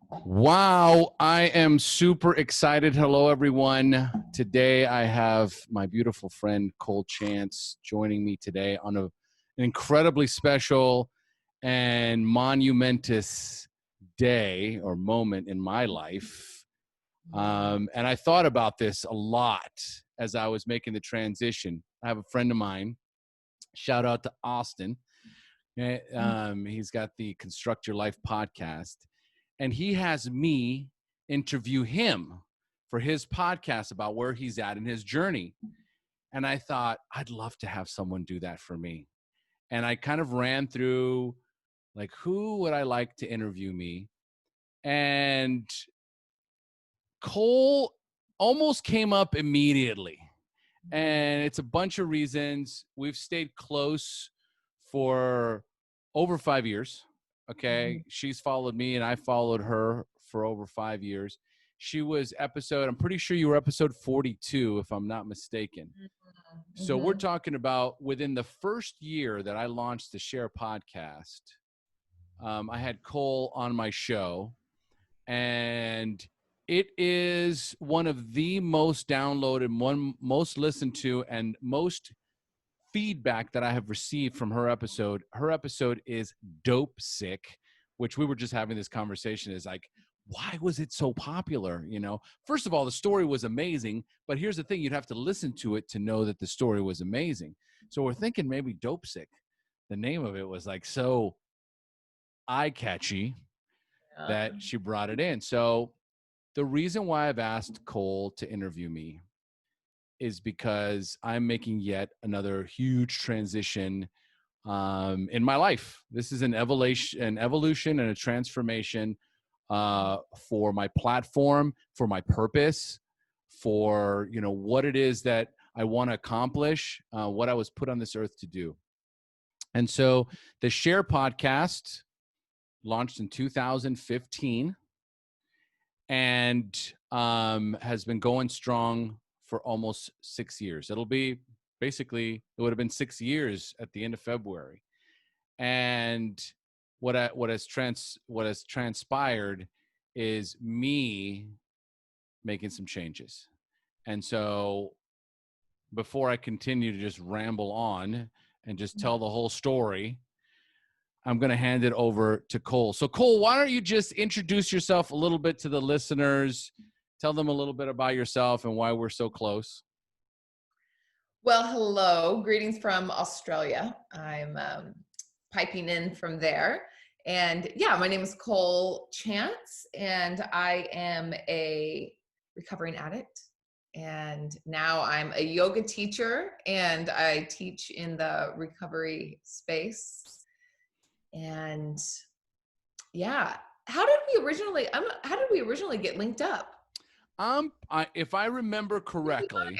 Wow, I am super excited. Hello, everyone. Today I have my beautiful friend Cole Chance joining me today on an incredibly special and monumentous day or moment in my life. And I thought about this a lot as I was making the transition. I have a friend of mine, shout out to Austin. He's got the Construct Your Life podcast. And he has me interview him for his podcast about where he's at in his journey. And I thought, I'd love to have someone do that for me. And I kind of ran through, like, who would I like to interview me? And Cole almost came up immediately. And it's a bunch of reasons. We've stayed close for over 5 years. Okay. She's followed me and I followed her for over 5 years. She was I'm pretty sure you were episode 42, if I'm not mistaken. So we're talking about within the first year that I launched the SHAIR Podcast, I had Cole on my show, and it is one of the most downloaded, most listened to, and most feedback that I have received from her episode. Her episode is dope sick, which we were just having this conversation is like, why was it so popular? You know, first of all, the story was amazing, but here's the thing. You'd have to listen to it to know that the story was amazing. So we're thinking maybe dope sick. The name of it was like so eye catchy that she brought it in. So the reason why I've asked Cole to interview me is because I'm making yet another huge transition in my life. This is an evolution and a transformation for my platform, for my purpose, for, you know, what it is that I want to accomplish, what I was put on this earth to do. And so the SHAIR Podcast launched in 2015 and has been going strong for almost 6 years. It'll be it would have been 6 years at the end of February. And what has transpired is me making some changes. And so before I continue to just ramble on and just tell the whole story, I'm going to hand it over to Cole. So Cole, why don't you just introduce yourself a little bit to the listeners? Tell them a little bit about yourself and why we're so close. Well, hello. Greetings from Australia. I'm piping in from there. And yeah, my name is Cole Chance, and I am a recovering addict. And now I'm a yoga teacher, and I teach in the recovery space. And yeah, how did we originally get linked up? If I remember correctly,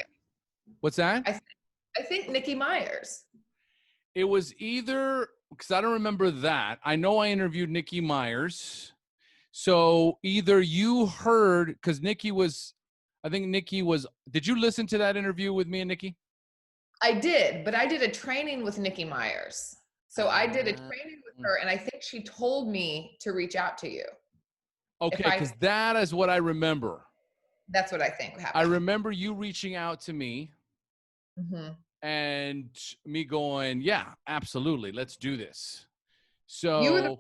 what's that? I think Nikki Myers. It was either, because I don't remember that. I know I interviewed Nikki Myers. So either you heard, because did you listen to that interview with me and Nikki? I did, but I did a training with Nikki Myers. So I did a training with her, and I think she told me to reach out to you. Okay, because that is what I remember. That's what I think happened. I remember you reaching out to me and me going, yeah, absolutely, let's do this. So you were the first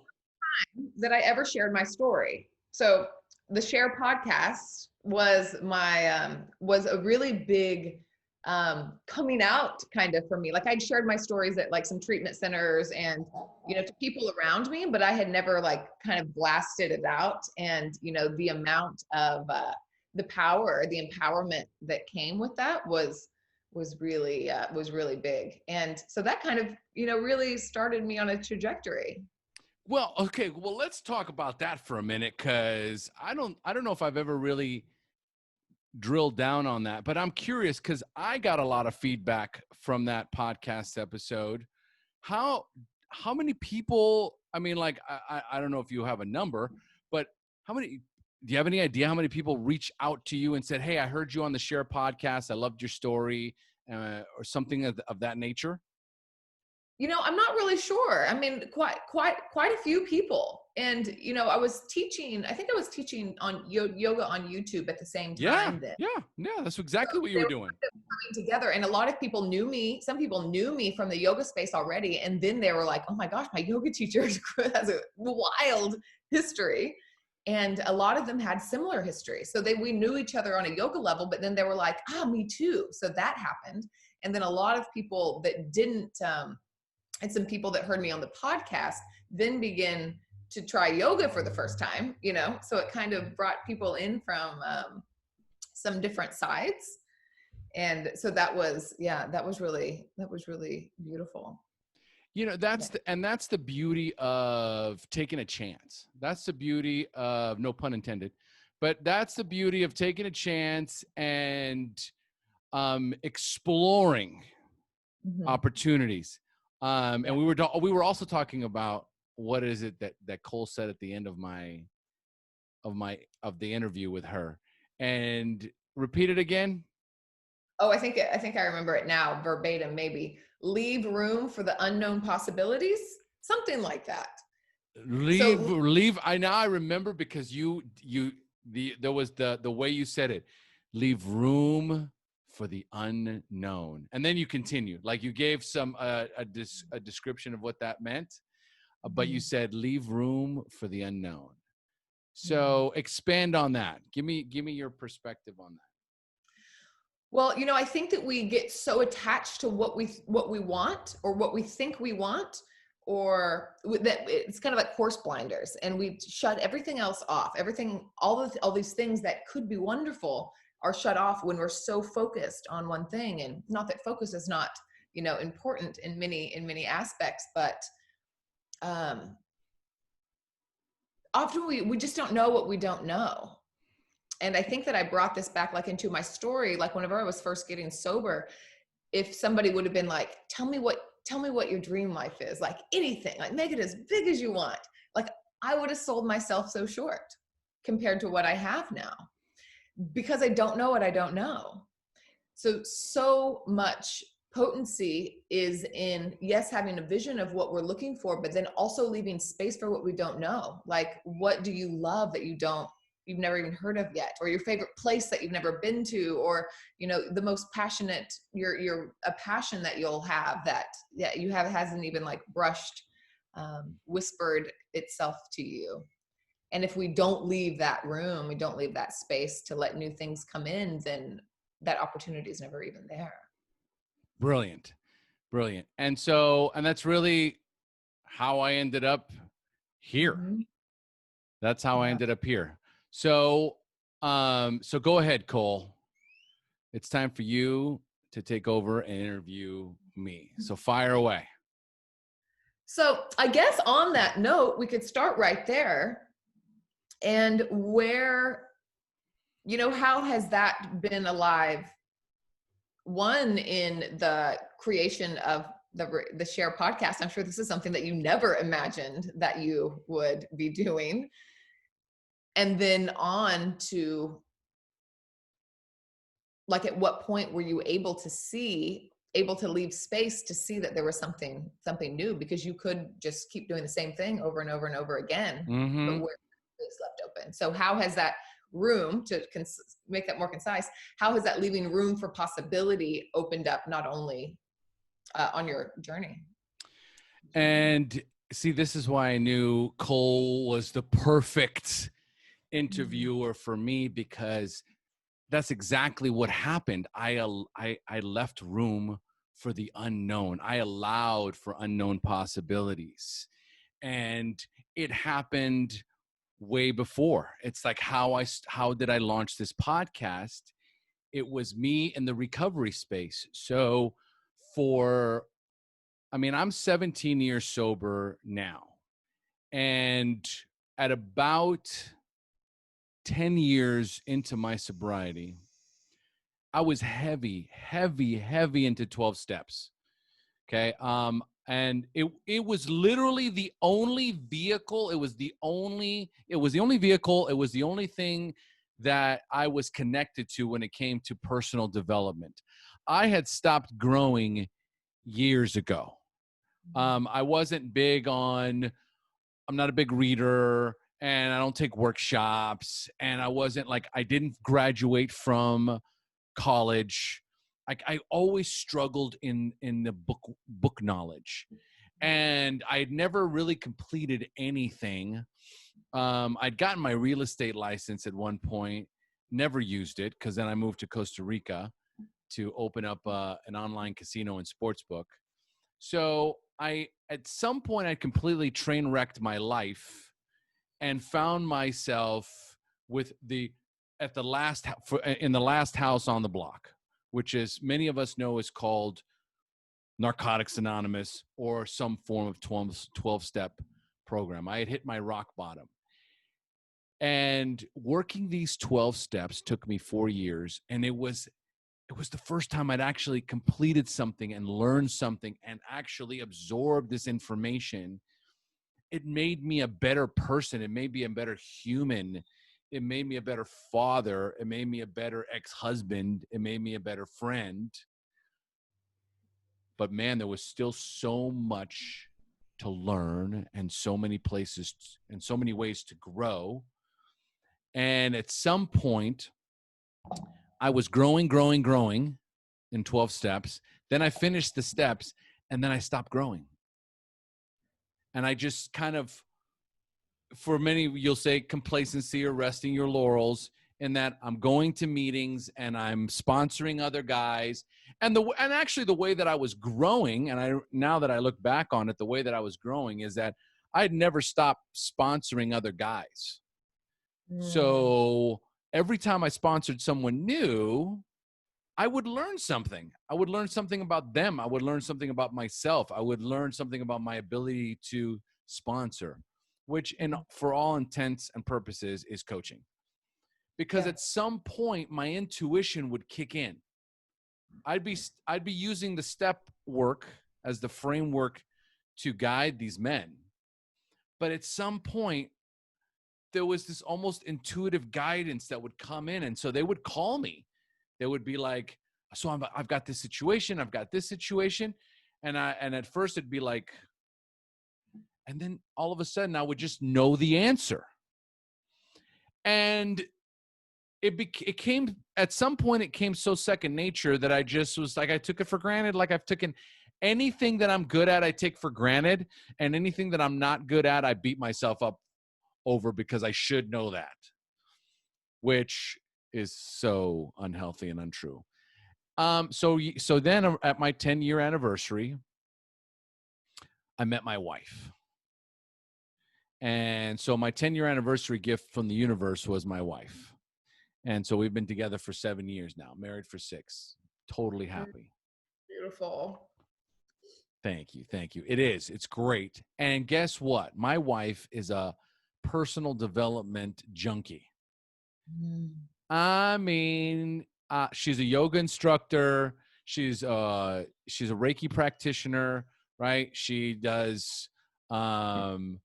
time that I ever shared my story. So the SHAIR Podcast was was a really big coming out kind of for me. Like I'd shared my stories at like some treatment centers and, you know, to people around me, but I had never like kind of blasted it out. And, you know, the amount of the power, the empowerment that came with that was really big. And so that kind of, you know, really started me on a trajectory. Well, okay. Well, let's talk about that for a minute, because I don't know if I've ever really drilled down on that, but I'm curious because I got a lot of feedback from that podcast episode. How many people, I mean, like, I don't know if you have a number, but do you have any idea how many people reach out to you and said, hey, I heard you on the SHAIR Podcast, I loved your story, or something of that nature? You know, I'm not really sure. I mean, quite a few people. And, you know, I think I was teaching on yoga on YouTube at the same time then. Yeah. That's exactly what you They were were doing. coming together, and a lot of people knew me. Some people knew me from the yoga space already. And then they were like, oh my gosh, my yoga teacher has a wild history. And a lot of them had similar history. So we knew each other on a yoga level, but then they were like, me too. So that happened. And then a lot of people that didn't, and some people that heard me on the podcast then begin to try yoga for the first time, you know? So it kind of brought people in from some different sides. And so that was really beautiful. You know, that's the beauty of taking a chance. That's the beauty of, no pun intended, but that's the beauty of taking a chance and exploring opportunities. And we were also talking about, what is it that Cole said at the end of the interview with her, and repeat it again. Oh, I think I remember it now, verbatim, maybe. Leave room for the unknown possibilities, something like that. Leave. I remember, because there was the way you said it. Leave room for the unknown, and then you continued, like you gave some a description of what that meant, but you said leave room for the unknown. So expand on that. Give me your perspective on that. Well, you know, I think that we get so attached to what we want, or what we think we want, or that it's kind of like horse blinders, and we shut everything else off. All these things that could be wonderful are shut off when we're so focused on one thing. And not that focus is not, you know, important in many aspects, but often we just don't know what we don't know. And I think that I brought this back like into my story. Like whenever I was first getting sober, if somebody would have been like, tell me what your dream life is, like anything, like make it as big as you want. Like I would have sold myself so short compared to what I have now, because I don't know what I don't know. So much potency is in, yes, having a vision of what we're looking for, but then also leaving space for what we don't know. Like, what do you love that you've never even heard of yet, or your favorite place that you've never been to, or, you know, the most passionate, a passion that you'll have that hasn't even like whispered itself to you. And if we don't leave that room, we don't leave that space to let new things come in, then that opportunity is never even there. Brilliant. And that's really how I ended up here. That's how I ended up here. So go ahead, Cole. It's time for you to take over and interview me. So fire away. So I guess on that note, we could start right there. And where, you know, how has that been alive? One, in the creation of the SHAIR podcast. I'm sure this is something that you never imagined that you would be doing. And then on to, like, at what point were you able to leave space to see that there was something new? Because you could just keep doing the same thing over and over and over again, but where space left open. So how has that room, to make that more concise, how has that leaving room for possibility opened up, not only on your journey? And see, this is why I knew Cole was the perfect interviewer for me, because that's exactly what happened. I left room for the unknown. I allowed for unknown possibilities, and it happened way before. It's like how did I launch this podcast? It was me in the recovery space. So I'm 17 years sober now, and at about 10 years into my sobriety, I was heavy into 12 steps. Okay. And it was literally the only vehicle. It was the only vehicle. It was the only thing that I was connected to when it came to personal development. I had stopped growing years ago. I wasn't big on not a big reader, and I don't take workshops, and I didn't graduate from college. I always struggled in the book knowledge, and I had never really completed anything. I'd gotten my real estate license at one point, never used it because then I moved to Costa Rica to open up an online casino and sports book. So at some point, I completely train wrecked my life and found myself with in the last house on the block, which is many of us know is called Narcotics Anonymous or some form of 12-step program. I had hit my rock bottom. And working these 12 steps took me 4 years, and it was the first time I'd actually completed something and learned something and actually absorbed this information. It made me a better person. It made me a better human. It made me a better father. It made me a better ex-husband. It made me a better friend. But man, there was still so much to learn and so many places and so many ways to grow. And at some point, I was growing in 12 steps. Then I finished the steps, and then I stopped growing. And I just kind of, for many, you'll say complacency or resting your laurels, in that I'm going to meetings and I'm sponsoring other guys. And actually the way that I was growing, and now that I look back on it, the way that I was growing is that I'd never stopped sponsoring other guys. So every time I sponsored someone new, I would learn something. I would learn something about them. I would learn something about myself. I would learn something about my ability to sponsor, which for all intents and purposes is coaching. Because at some point my intuition would kick in. I'd be using the step work as the framework to guide these men. But at some point, there was this almost intuitive guidance that would come in. And so they would call me. They would be like, so I've got this situation. I've got this situation. And at first it'd be like, and then all of a sudden I would just know the answer. And it came, at some point it came so second nature that I just was like, I took it for granted. Like I've taken anything that I'm good at, I take for granted. And anything that I'm not good at, I beat myself up over because I should know that, which is so unhealthy and untrue. So then at my 10-year anniversary, I met my wife. And so my 10-year anniversary gift from the universe was my wife. And so we've been together for 7 years now, married for 6, totally happy. Beautiful. Thank you. It's great. And guess what? My wife is a personal development junkie. I mean, she's a yoga instructor. She's a Reiki practitioner, right? She does acupressure.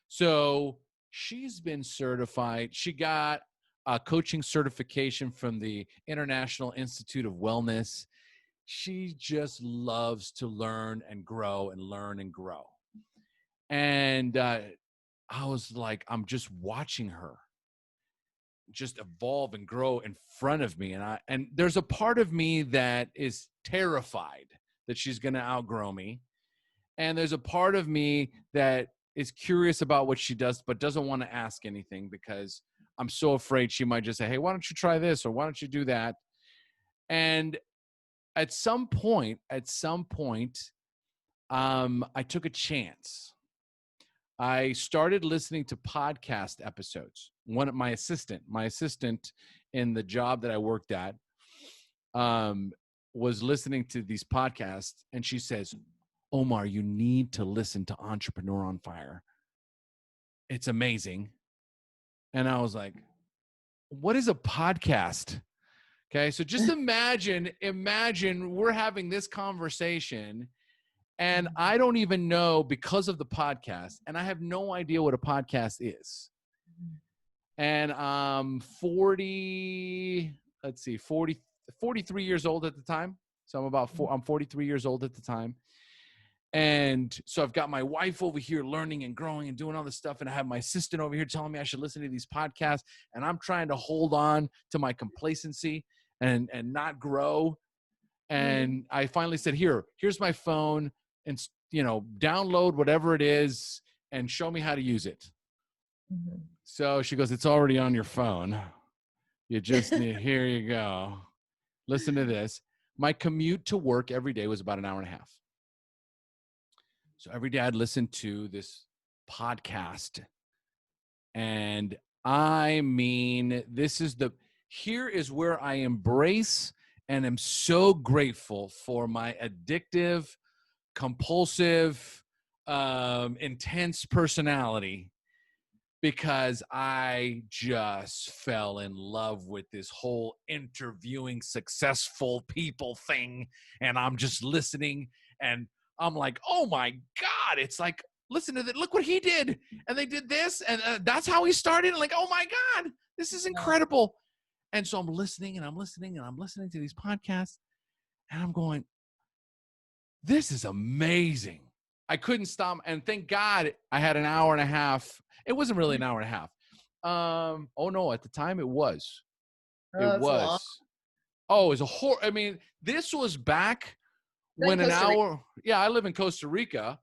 So she's been certified. She got a coaching certification from the International Institute of Wellness. She just loves to learn and grow and learn and grow. And I was like, I'm just watching her just evolve and grow in front of me. And there's a part of me that is terrified that she's going to outgrow me. And there's a part of me that is curious about what she does, but doesn't want to ask anything because I'm so afraid she might just say, hey, why don't you try this? Or why don't you do that? And at some point, I took a chance. I started listening to podcast episodes. My assistant in the job that I worked at, was listening to these podcasts, and she says, Omar, you need to listen to Entrepreneur on Fire. It's amazing. And I was like, what is a podcast? Okay. So just imagine we're having this conversation and I don't even know because of the podcast, and I have no idea what a podcast is. And I'm 43 years old at the time. So I'm 43 years old at the time. And so I've got my wife over here learning and growing and doing all this stuff. And I have my assistant over here telling me I should listen to these podcasts. And I'm trying to hold on to my complacency and not grow. And I finally said, here's my phone, and, download whatever it is and show me how to use it. Mm-hmm. So she goes, it's already on your phone. You just need, here you go. Listen to this. My commute to work every day was about an hour and a half. So every day I'd listen to this podcast. And I mean, here is where I embrace and am so grateful for my addictive, compulsive, intense personality, because I just fell in love with this whole interviewing successful people thing. And I'm just listening and I'm like, oh my God, it's like, listen to that. Look what he did. And they did this. And that's how he started. Like, oh my God, this is incredible. And so I'm listening and I'm listening and I'm listening to these podcasts and I'm going, this is amazing. I couldn't stop. And thank God I had an hour and a half. It wasn't really an hour and a half. Oh no, at the time it was. It was. Oh, it was a horror. I mean, this was back when an hour. Yeah, I live in Costa Rica,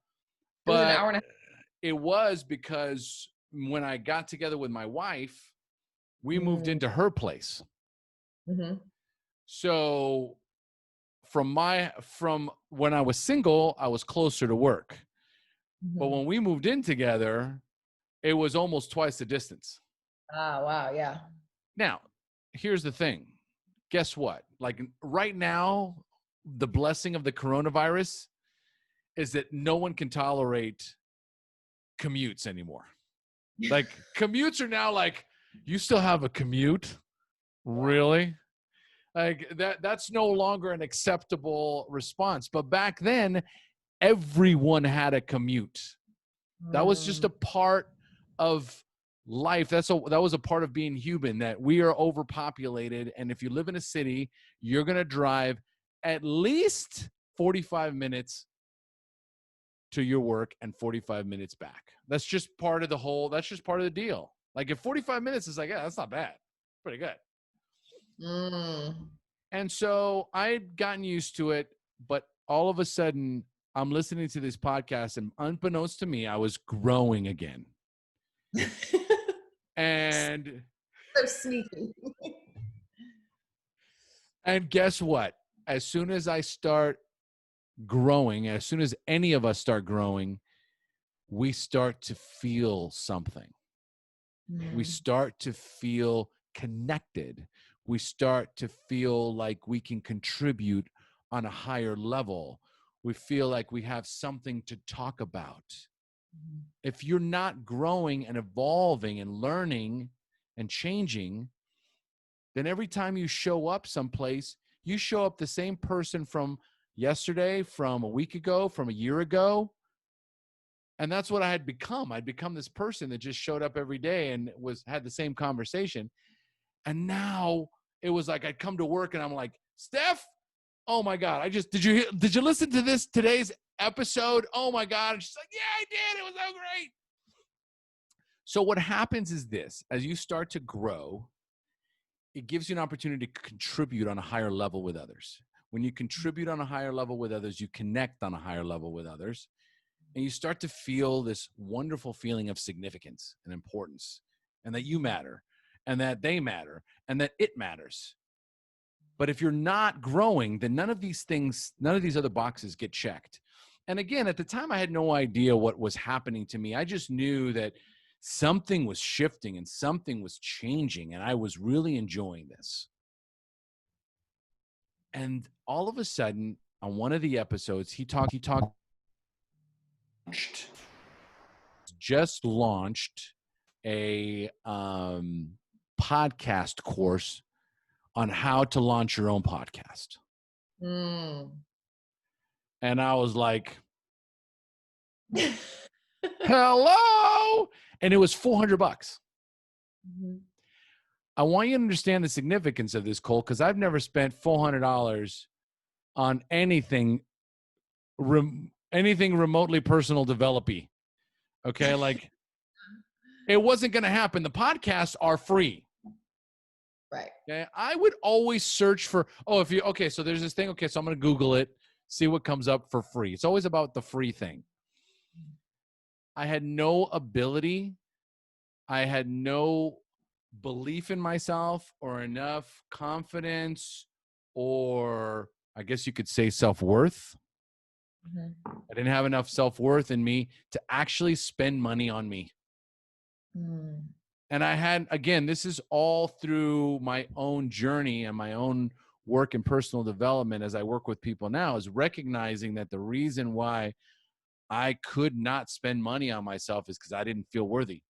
but it was an hour and a half. It was because when I got together with my wife, we moved into her place. Mm-hmm. So from when I was single, I was closer to work. Mm-hmm. But when we moved in together, it was almost twice the distance. Ah, wow. Yeah. Now, here's the thing. Guess what? Like right now, the blessing of the coronavirus is that no one can tolerate commutes anymore. Like commutes are now like, you still have a commute? Really? Like that's no longer an acceptable response. But back then, everyone had a commute. That was just a part of life. That was a part of being human, that we are overpopulated. And if you live in a city, you're going to drive at least 45 minutes to your work and 45 minutes back. That's just part of the deal. Like if 45 minutes is like, yeah, that's not bad. Pretty good. And so I'd gotten used to it, but all of a sudden I'm listening to this podcast and unbeknownst to me, I was growing again. And so sneaky. And guess what? As soon as I start growing, as soon as any of us start growing, we start to feel something. We start to feel connected. We start to feel like we can contribute on a higher level. We feel like we have something to talk about. If you're not growing and evolving and learning and changing, then every time you show up someplace, you show up the same person from yesterday, from a week ago, from a year ago. And that's what I had become. I'd become this person that just showed up every day and had the same conversation. And now it was like I'd come to work and I'm like, Steph, oh my God, did you listen to today's episode? Oh my God. And she's like, yeah, I did. It was so great. So what happens is this: as you start to grow, it gives you an opportunity to contribute on a higher level with others. When you contribute on a higher level with others, you connect on a higher level with others, and you start to feel this wonderful feeling of significance and importance, and that you matter, and that they matter, and that it matters. But if you're not growing, then none of these other boxes get checked. And again, at the time, I had no idea what was happening to me. I just knew that something was shifting and something was changing, and I was really enjoying this. And all of a sudden, on one of the episodes, he just launched a podcast course on how to launch your own podcast. And I was like, hello. And it was $400. I want you to understand the significance of this, Cole, because I've never spent $400 on anything anything remotely personal developy. Okay. Like it wasn't going to happen. The podcasts are free. Right. Okay. I would always search for, so there's this thing. Okay. So I'm going to Google it, see what comes up for free. It's always about the free thing. I had no ability. I had no belief in myself or enough confidence, or I guess you could say self-worth. I didn't have enough self-worth in me to actually spend money on me. And I had, again, this is all through my own journey and my own work in personal development as I work with people now, is recognizing that the reason why I could not spend money on myself is because I didn't feel worthy.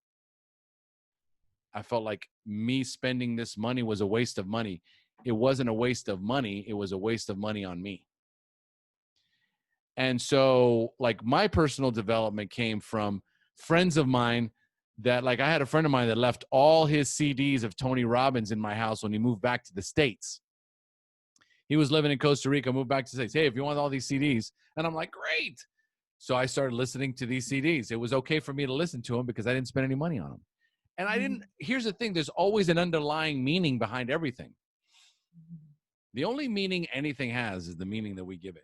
I felt like me spending this money was a waste of money. It wasn't a waste of money. It was a waste of money on me. And so like my personal development came from friends of mine that, like, I had a friend of mine that left all his CDs of Tony Robbins in my house when he moved back to the States. He was living in Costa Rica, moved back to the States. Hey, if you want all these CDs. And I'm like, great. So I started listening to these CDs. It was okay for me to listen to them because I didn't spend any money on them. And I didn't, here's the thing, there's always an underlying meaning behind everything. The only meaning anything has is the meaning that we give it.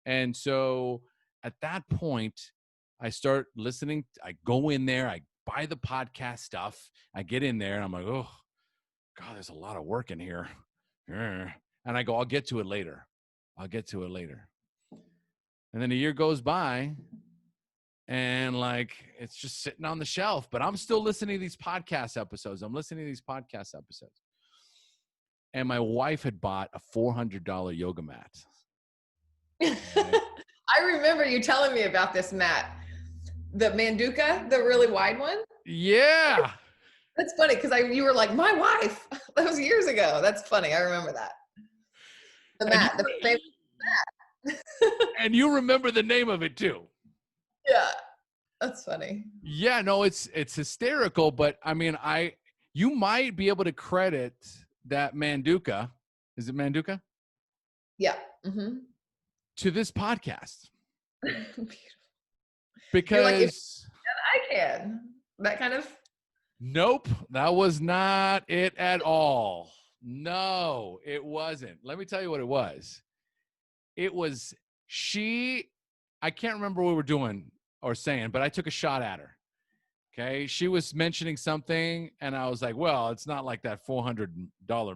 And so at that point, I start listening. I go in there, I buy the podcast stuff. I get in there and I'm like, oh, God, there's a lot of work in here. And I go, I'll get to it later. I'll get to it later. And then a year goes by and like, it's just sitting on the shelf, but I'm still listening to these podcast episodes. And my wife had bought a $400 yoga mat. I remember you telling me about this mat. The Manduka, the really wide one? Yeah. That's funny because you were like, my wife. That was years ago. That's funny. I remember that. The mat, the famous mat. And you remember the name of it too. Yeah. That's funny. Yeah, no, it's hysterical, but I mean, you might be able to credit that Manduka. Is it Manduka? Yeah. Mm-hmm. To this podcast. You're like, Because I can. That kind of. Nope, that was not it at all. No, it wasn't. Let me tell you what it was. It was I can't remember what we were doing or saying, but I took a shot at her. Okay. She was mentioning something and I was like, well, it's not like that $400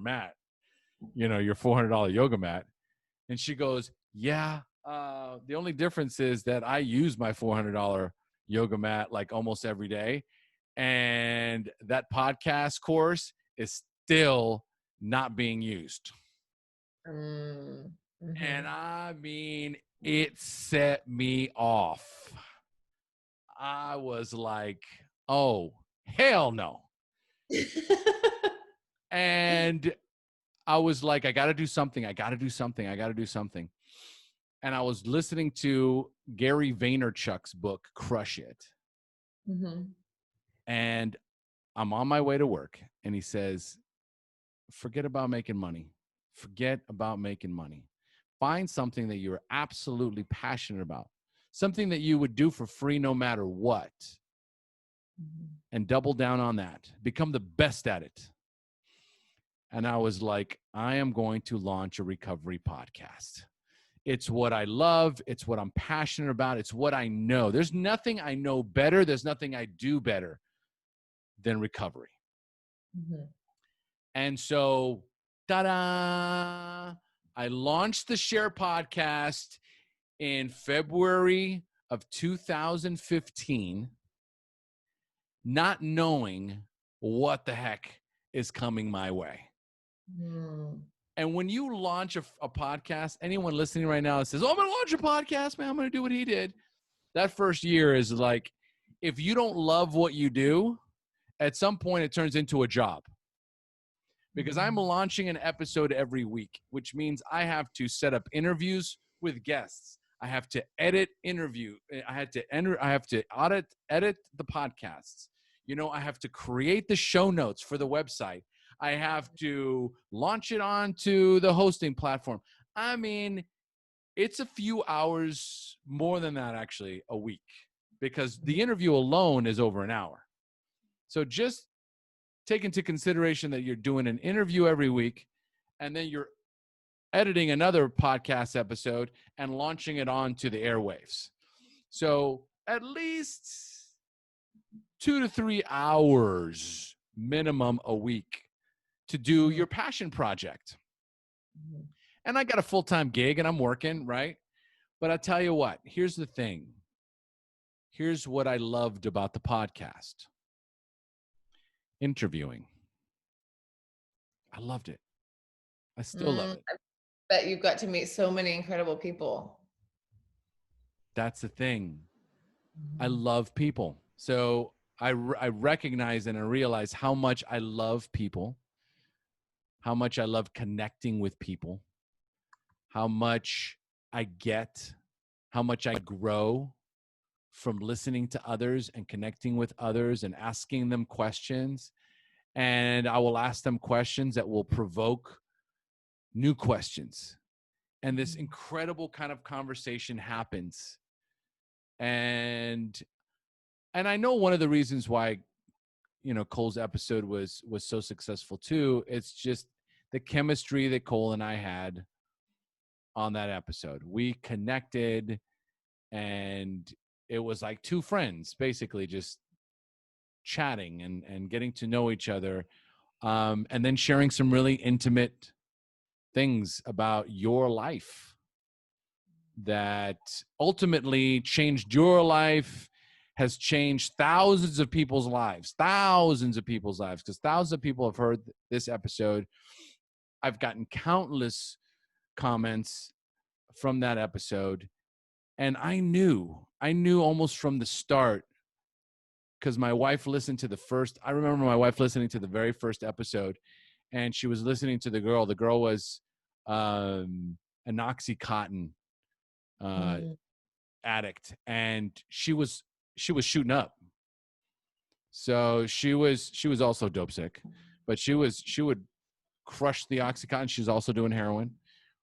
mat, your $400 yoga mat. And she goes, yeah. The only difference is that I use my $400 yoga mat like almost every day. And that podcast course is still not being used. Mm-hmm. And I mean, it set me off. I was like, oh, hell no. And I was like, I got to do something. And I was listening to Gary Vaynerchuk's book, Crush It. Mm-hmm. And I'm on my way to work. And he says, forget about making money. Find something that you're absolutely passionate about. Something that you would do for free no matter what. Mm-hmm. And double down on that. Become the best at it. And I was like, I am going to launch a recovery podcast. It's what I love. It's what I'm passionate about. It's what I know. There's nothing I know better. There's nothing I do better than recovery. Mm-hmm. And so, ta-da! I launched the SHAIR Podcast in February of 2015, not knowing what the heck is coming my way. Mm. And when you launch a podcast, anyone listening right now that says, oh, I'm going to launch a podcast, man, I'm going to do what he did. That first year is like, if you don't love what you do, at some point it turns into a job. Because I'm launching an episode every week, which means I have to set up interviews with guests. I have to edit I have to edit the podcasts. I have to create the show notes for the website. I have to launch it onto the hosting platform. I mean, It's a few hours more than that, actually, a week, because the interview alone is over an hour. So just take into consideration that you're doing an interview every week, and then you're editing another podcast episode and launching it onto the airwaves. So at least 2 to 3 hours minimum a week to do your passion project. And I got a full-time gig and I'm working, right? But I tell you what, here's the thing. Here's what I loved about the podcast. Interviewing. I loved it. I still love it. I bet you've got to meet so many incredible people. That's the thing. I love people. So I recognize and I realize how much I love people, how much I love connecting with people, how much I get, how much I grow from listening to others and connecting with others and asking them questions. And I will ask them questions that will provoke new questions. And this incredible kind of conversation happens. And I know one of the reasons why, Cole's episode was so successful too. It's just the chemistry that Cole and I had on that episode. We connected, and it was like two friends basically just chatting and getting to know each other, and then sharing some really intimate things about your life that ultimately changed your life, has changed thousands of people's lives, because thousands of people have heard this episode. I've gotten countless comments from that episode. And I knew almost from the start, because my wife listened to I remember my wife listening to the very first episode, and she was listening to the girl. The girl was an Oxycontin addict, and she was shooting up. So she was also dope sick, but she would crush the Oxycontin. She's also doing heroin,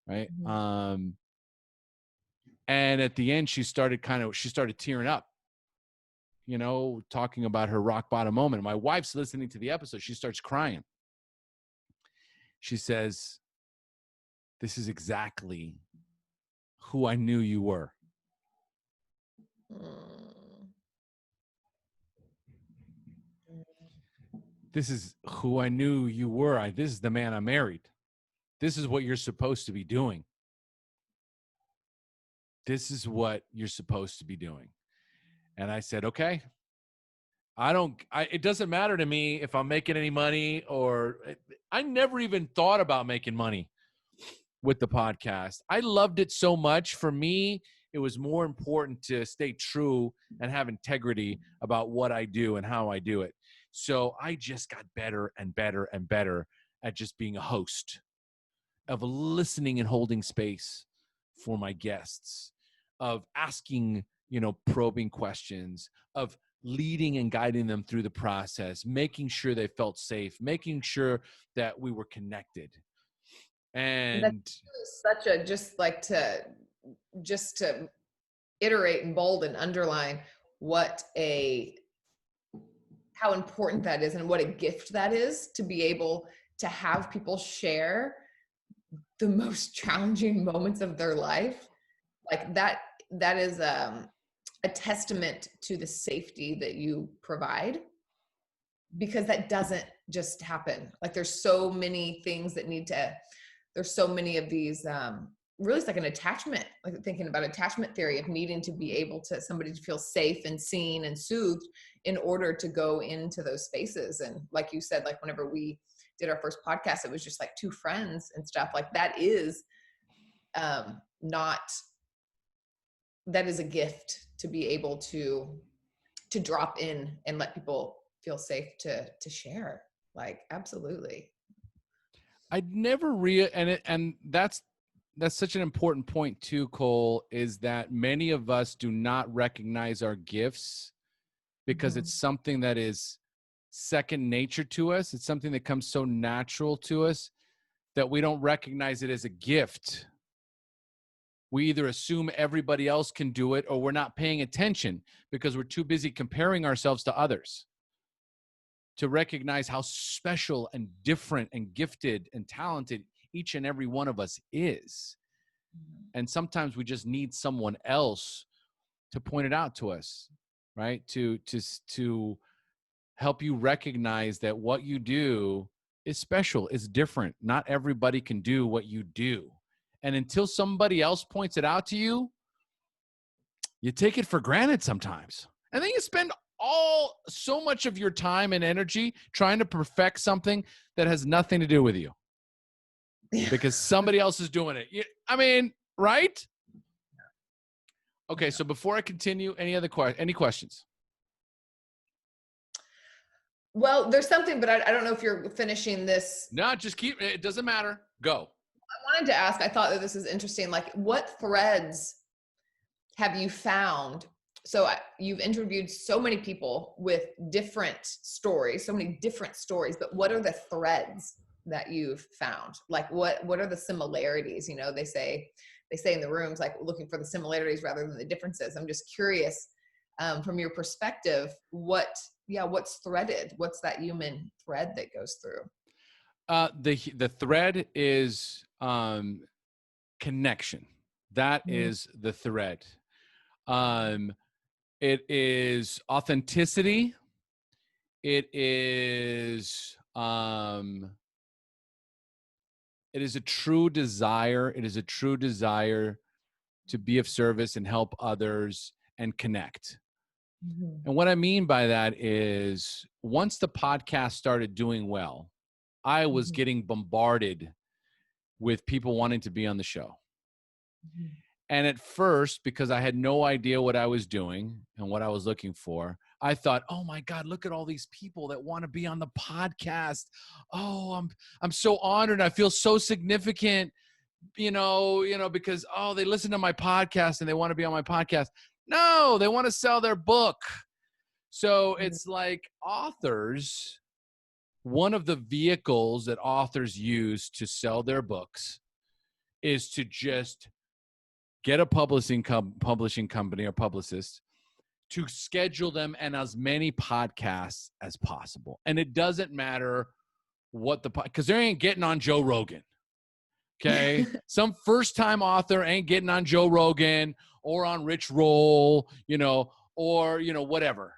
right? And at the end, she started tearing up, talking about her rock bottom moment. My wife's listening to the episode. She starts crying. She says, "This is exactly who I knew you were." This is who I knew you were. This is the man I married. This is what you're supposed to be doing. This is what you're supposed to be doing. And I said, okay. It doesn't matter to me if I'm making any money, or I never even thought about making money with the podcast. I loved it so much. For me, it was more important to stay true and have integrity about what I do and how I do it. So I just got better and better and better at just being a host, of listening and holding space for my guests, of asking, probing questions, of leading and guiding them through the process, making sure they felt safe, making sure that we were connected. And that's such a, just to iterate and bold and underline how important that is and what a gift that is, to be able to have people share the most challenging moments of their life. Like that is a testament to the safety that you provide, because that doesn't just happen. Like there's so many things that there's so many of these, really it's like an attachment, like thinking about attachment theory of needing to be able to somebody to feel safe and seen and soothed in order to go into those spaces. And like you said, like whenever we did our first podcast, it was just like two friends and stuff. Like that is that is a gift, to be able to drop in and let people feel safe to share. Like, absolutely. I'd never and that's such an important point too, Cole, is that many of us do not recognize our gifts because it's something that is second nature to us. It's something that comes so natural to us that we don't recognize it as a gift. We either assume everybody else can do it, or we're not paying attention because we're too busy comparing ourselves to others to recognize how special and different and gifted and talented each and every one of us is. And sometimes we just need someone else to point it out to us, right? To help you recognize that what you do is special, is different. Not everybody can do what you do. And until somebody else points it out to you, you take it for granted sometimes. And then you spend so much of your time and energy trying to perfect something that has nothing to do with you. Because somebody else is doing it. I mean, right? Okay, so before I continue, any questions? Well, there's something, but I don't know if you're finishing this. No, just keep it. Doesn't matter. Go. I wanted to ask, I thought that this is interesting. Like, what threads have you found? So you've interviewed so many people with different stories, so many different stories, but what are the threads that you've found? Like, what are the similarities? You know, they say in the rooms, like, looking for the similarities rather than the differences. I'm just curious, from your perspective, what's threaded? What's that human thread that goes through? The thread is connection. That is the thread. It is authenticity. It is a true desire. It is a true desire to be of service and help others and connect. And what I mean by that is, once the podcast started doing well, I was getting bombarded with people wanting to be on the show. And at first, because I had no idea what I was doing and what I was looking for, I thought, oh my God, look at all these people that want to be on the podcast. Oh, I'm so honored. I feel so significant, because, they listen to my podcast and they want to be on my podcast. No, they want to sell their book. So it's like authors, one of the vehicles that authors use to sell their books is to just get a publishing company or publicist to schedule them and as many podcasts as possible. And it doesn't matter what because they ain't getting on Joe Rogan. Okay. Some first-time author ain't getting on Joe Rogan or on Rich Roll, or, whatever.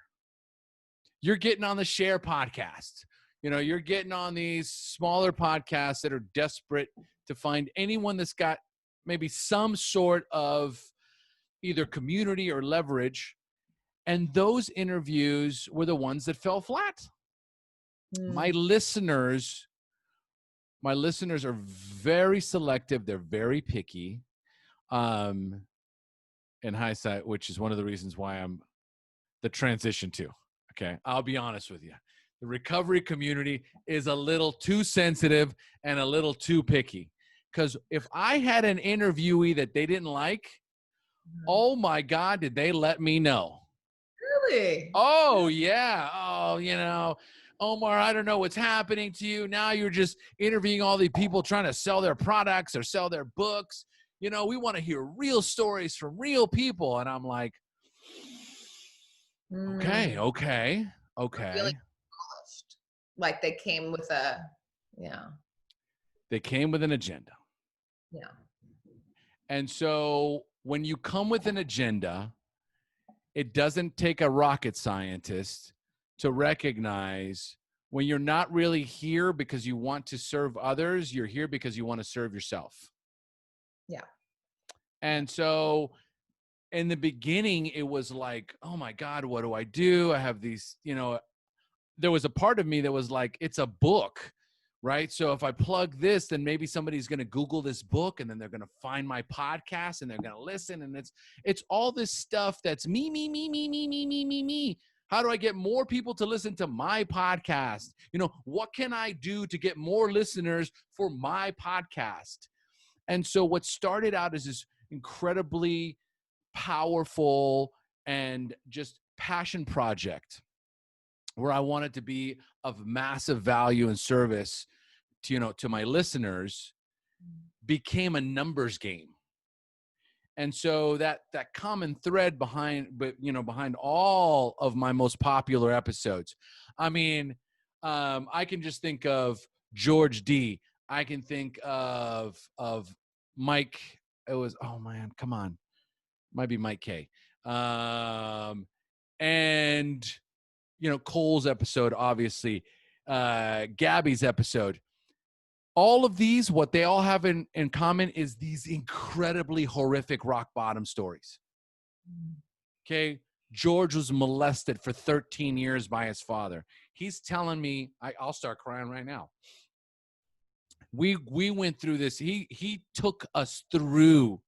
You're getting on the SHAIR Podcast. You're getting on these smaller podcasts that are desperate to find anyone that's got maybe some sort of either community or leverage. And those interviews were the ones that fell flat. My listeners are very selective. They're very picky. In hindsight, which is one of the reasons why I'm the transition to. Okay. I'll be honest with you. The recovery community is a little too sensitive and a little too picky. Because if I had an interviewee that they didn't like, oh my God, did they let me know? Really? Oh, yeah. Oh, Omar, I don't know what's happening to you. Now you're just interviewing all these people trying to sell their products or sell their books. We want to hear real stories from real people. And I'm like, okay. Feeling polished. Like they came with They came with an agenda. Yeah. And so when you come with an agenda, it doesn't take a rocket scientist to recognize when you're not really here because you want to serve others, you're here because you want to serve yourself. Yeah. And so in the beginning, it was like, oh my God, what do I do? I have these, there was a part of me that was like, it's a book, right? So if I plug this, then maybe somebody's going to Google this book and then they're going to find my podcast and they're going to listen. And it's all this stuff that's me. How do I get more people to listen to my podcast? What can I do to get more listeners for my podcast? And so what started out as this incredibly powerful and just passion project where I wanted to be of massive value and service to my listeners became a numbers game. And so that common thread behind all of my most popular episodes, I mean, I can just think of George D. I can think of Mike. It was, oh man, come on, might be Mike K. And Cole's episode, obviously, Gabby's episode. All of these, what they all have in common is these incredibly horrific rock bottom stories. Okay. George was molested for 13 years by his father. He's telling me, I'll start crying right now. We went through this. He took us through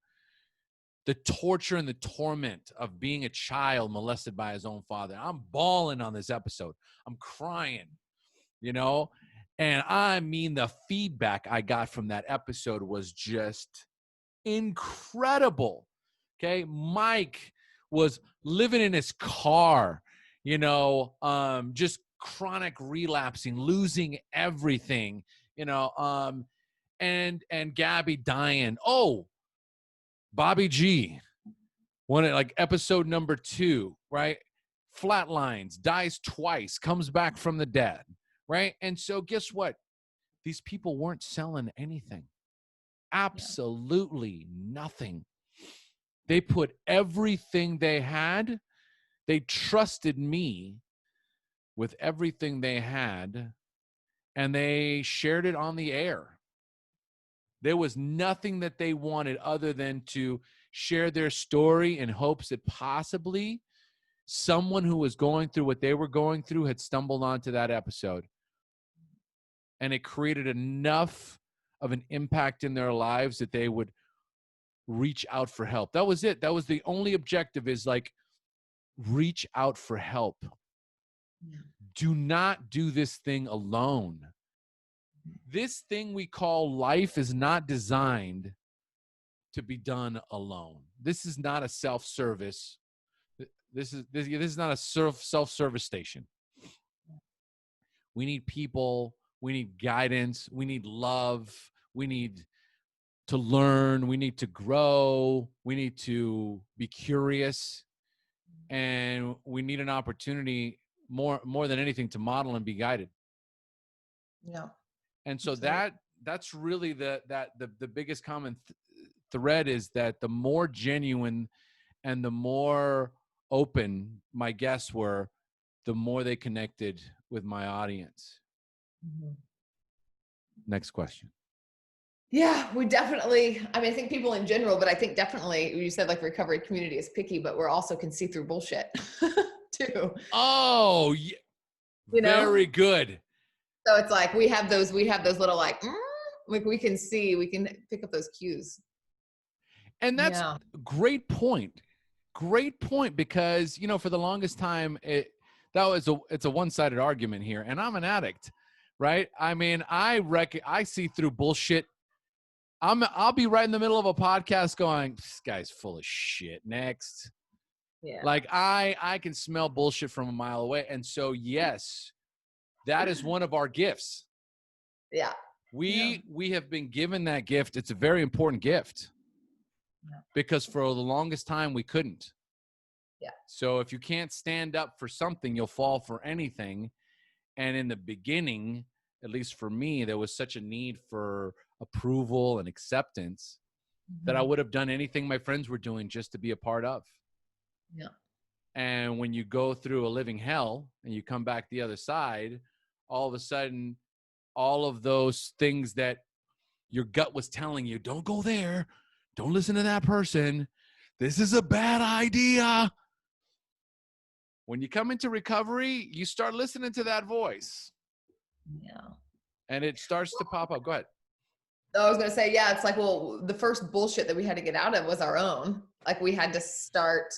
the torture and the torment of being a child molested by his own father. I'm bawling on this episode. I'm crying, and I mean, the feedback I got from that episode was just incredible. Okay. Mike was living in his car, just chronic relapsing, losing everything, and Gabby dying. Oh, Bobby G, episode number 2, right? Flatlines, dies twice, comes back from the dead, right? And so guess what? These people weren't selling anything. Absolutely nothing. They put everything they had. They trusted me with everything they had, and they shared it on the air. There was nothing that they wanted other than to share their story in hopes that possibly someone who was going through what they were going through had stumbled onto that episode. And it created enough of an impact in their lives that they would reach out for help. That was it. That was the only objective, is reach out for help. Yeah. Do not do this thing alone. This thing we call life is not designed to be done alone. This is not a self-service. This is not a self-service station. We need people. We need guidance. We need love. We need to learn. We need to grow. We need to be curious. And we need an opportunity more than anything to model and be guided. Yeah. And so that's really the biggest common thread, is that the more genuine and the more open my guests were, the more they connected with my audience. Mm-hmm. Next question. Yeah, we definitely, I think people in general, but I think definitely, you said recovery community is picky, but we're also can see through bullshit too. Oh, yeah. Very good. So it's we have those little we can see, we can pick up those cues. And that's a great point. Great point, because, for the longest time, it's a one-sided argument here, and I'm an addict, right? I mean, I see through bullshit. I'll be right in the middle of a podcast going, this guy's full of shit. Next. Yeah. I can smell bullshit from a mile away. And so, yes, that is one of our gifts. Yeah. We have been given that gift. It's a very important gift. Yeah. Because for the longest time we couldn't. Yeah. So if you can't stand up for something, you'll fall for anything. And in the beginning, at least for me, there was such a need for approval and acceptance that I would have done anything my friends were doing just to be a part of. Yeah. And when you go through a living hell and you come back the other side, all of a sudden, all of those things that your gut was telling you, don't go there, don't listen to that person, this is a bad idea. When you come into recovery, you start listening to that voice. Yeah. And it starts to pop up. Go ahead. I was going to say, yeah, it's the first bullshit that we had to get out of was our own. We had to start,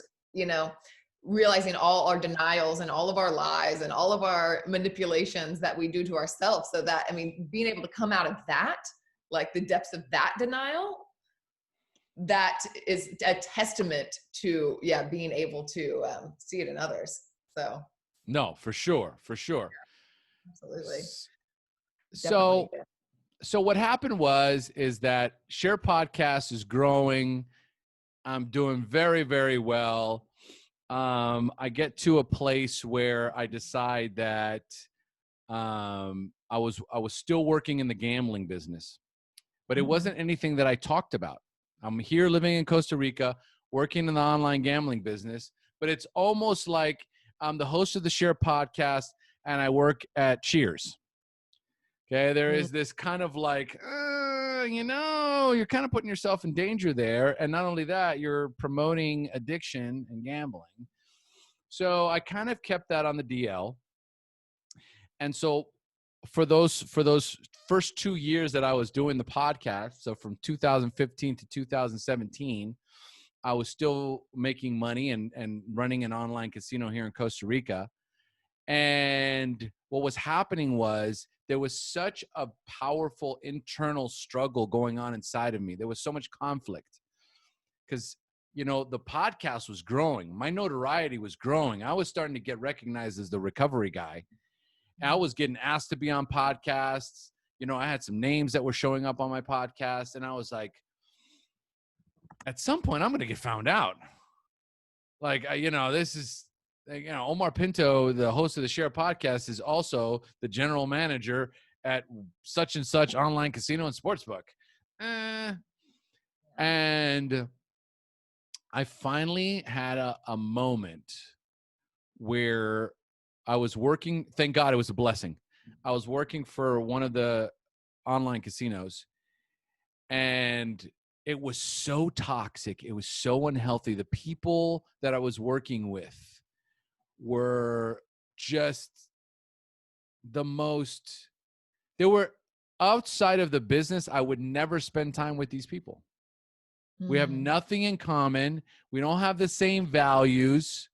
realizing all our denials and all of our lies and all of our manipulations that we do to ourselves. So that, being able to come out of that, the depths of that denial, that is a testament to, being able to see it in others. So. No, for sure. For sure. Yeah, absolutely. So what happened is that SHAIR Podcast is growing. I'm doing very, very well. I get to a place where I decide that I was still working in the gambling business, but it wasn't anything that I talked about. I'm here living in Costa Rica, working in the online gambling business, but it's almost like I'm the host of the SHAIR Podcast and I work at Cheers. Okay, there is this kind of like, you're kind of putting yourself in danger there. And not only that, you're promoting addiction and gambling. So I kind of kept that on the DL. And so for those first 2 years that I was doing the podcast, so from 2015 to 2017, I was still making money and running an online casino here in Costa Rica. And what was happening was there was such a powerful internal struggle going on inside of me. There was so much conflict because, the podcast was growing. My notoriety was growing. I was starting to get recognized as the recovery guy. I was getting asked to be on podcasts. I had some names that were showing up on my podcast. And I was like, at some point, I'm going to get found out. Like, this is, Omar Pinto, the host of the SHAIR Podcast, is also the general manager at such and such online casino and sportsbook. And I finally had a moment where I was working. Thank God it was a blessing. I was working for one of the online casinos, and it was so toxic. It was so unhealthy. The people that I was working with were just they were outside of the business. I would never spend time with these people. We have nothing in common. We don't have the same values.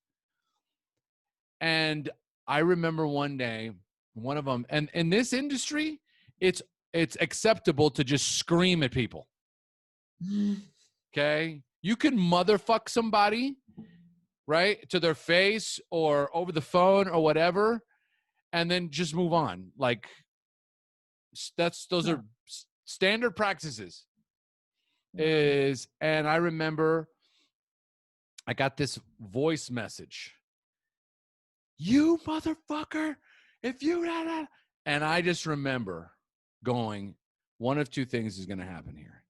And I remember one day, one of them, and in this industry, it's acceptable to just scream at people. Okay? You can motherfuck somebody, right, to their face or over the phone or whatever, and then just move on. Like, those are standard practices. And I remember I got this voice message. You motherfucker, if you and I just remember going, one of two things is going to happen here.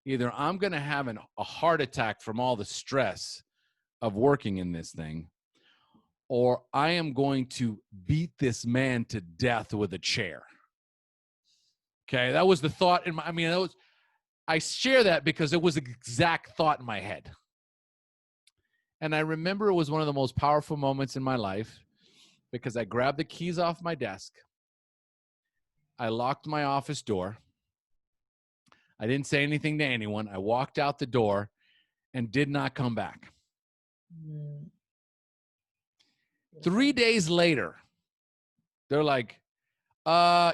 Either I'm going to have a heart attack from all the stress of working in this thing, or I am going to beat this man to death with a chair. Okay, that was the thought in my, I share that because it was the exact thought in my head. And I remember it was one of the most powerful moments in my life because I grabbed the keys off my desk. I locked my office door. I didn't say anything to anyone. I walked out the door and did not come back. 3 days later, they're like,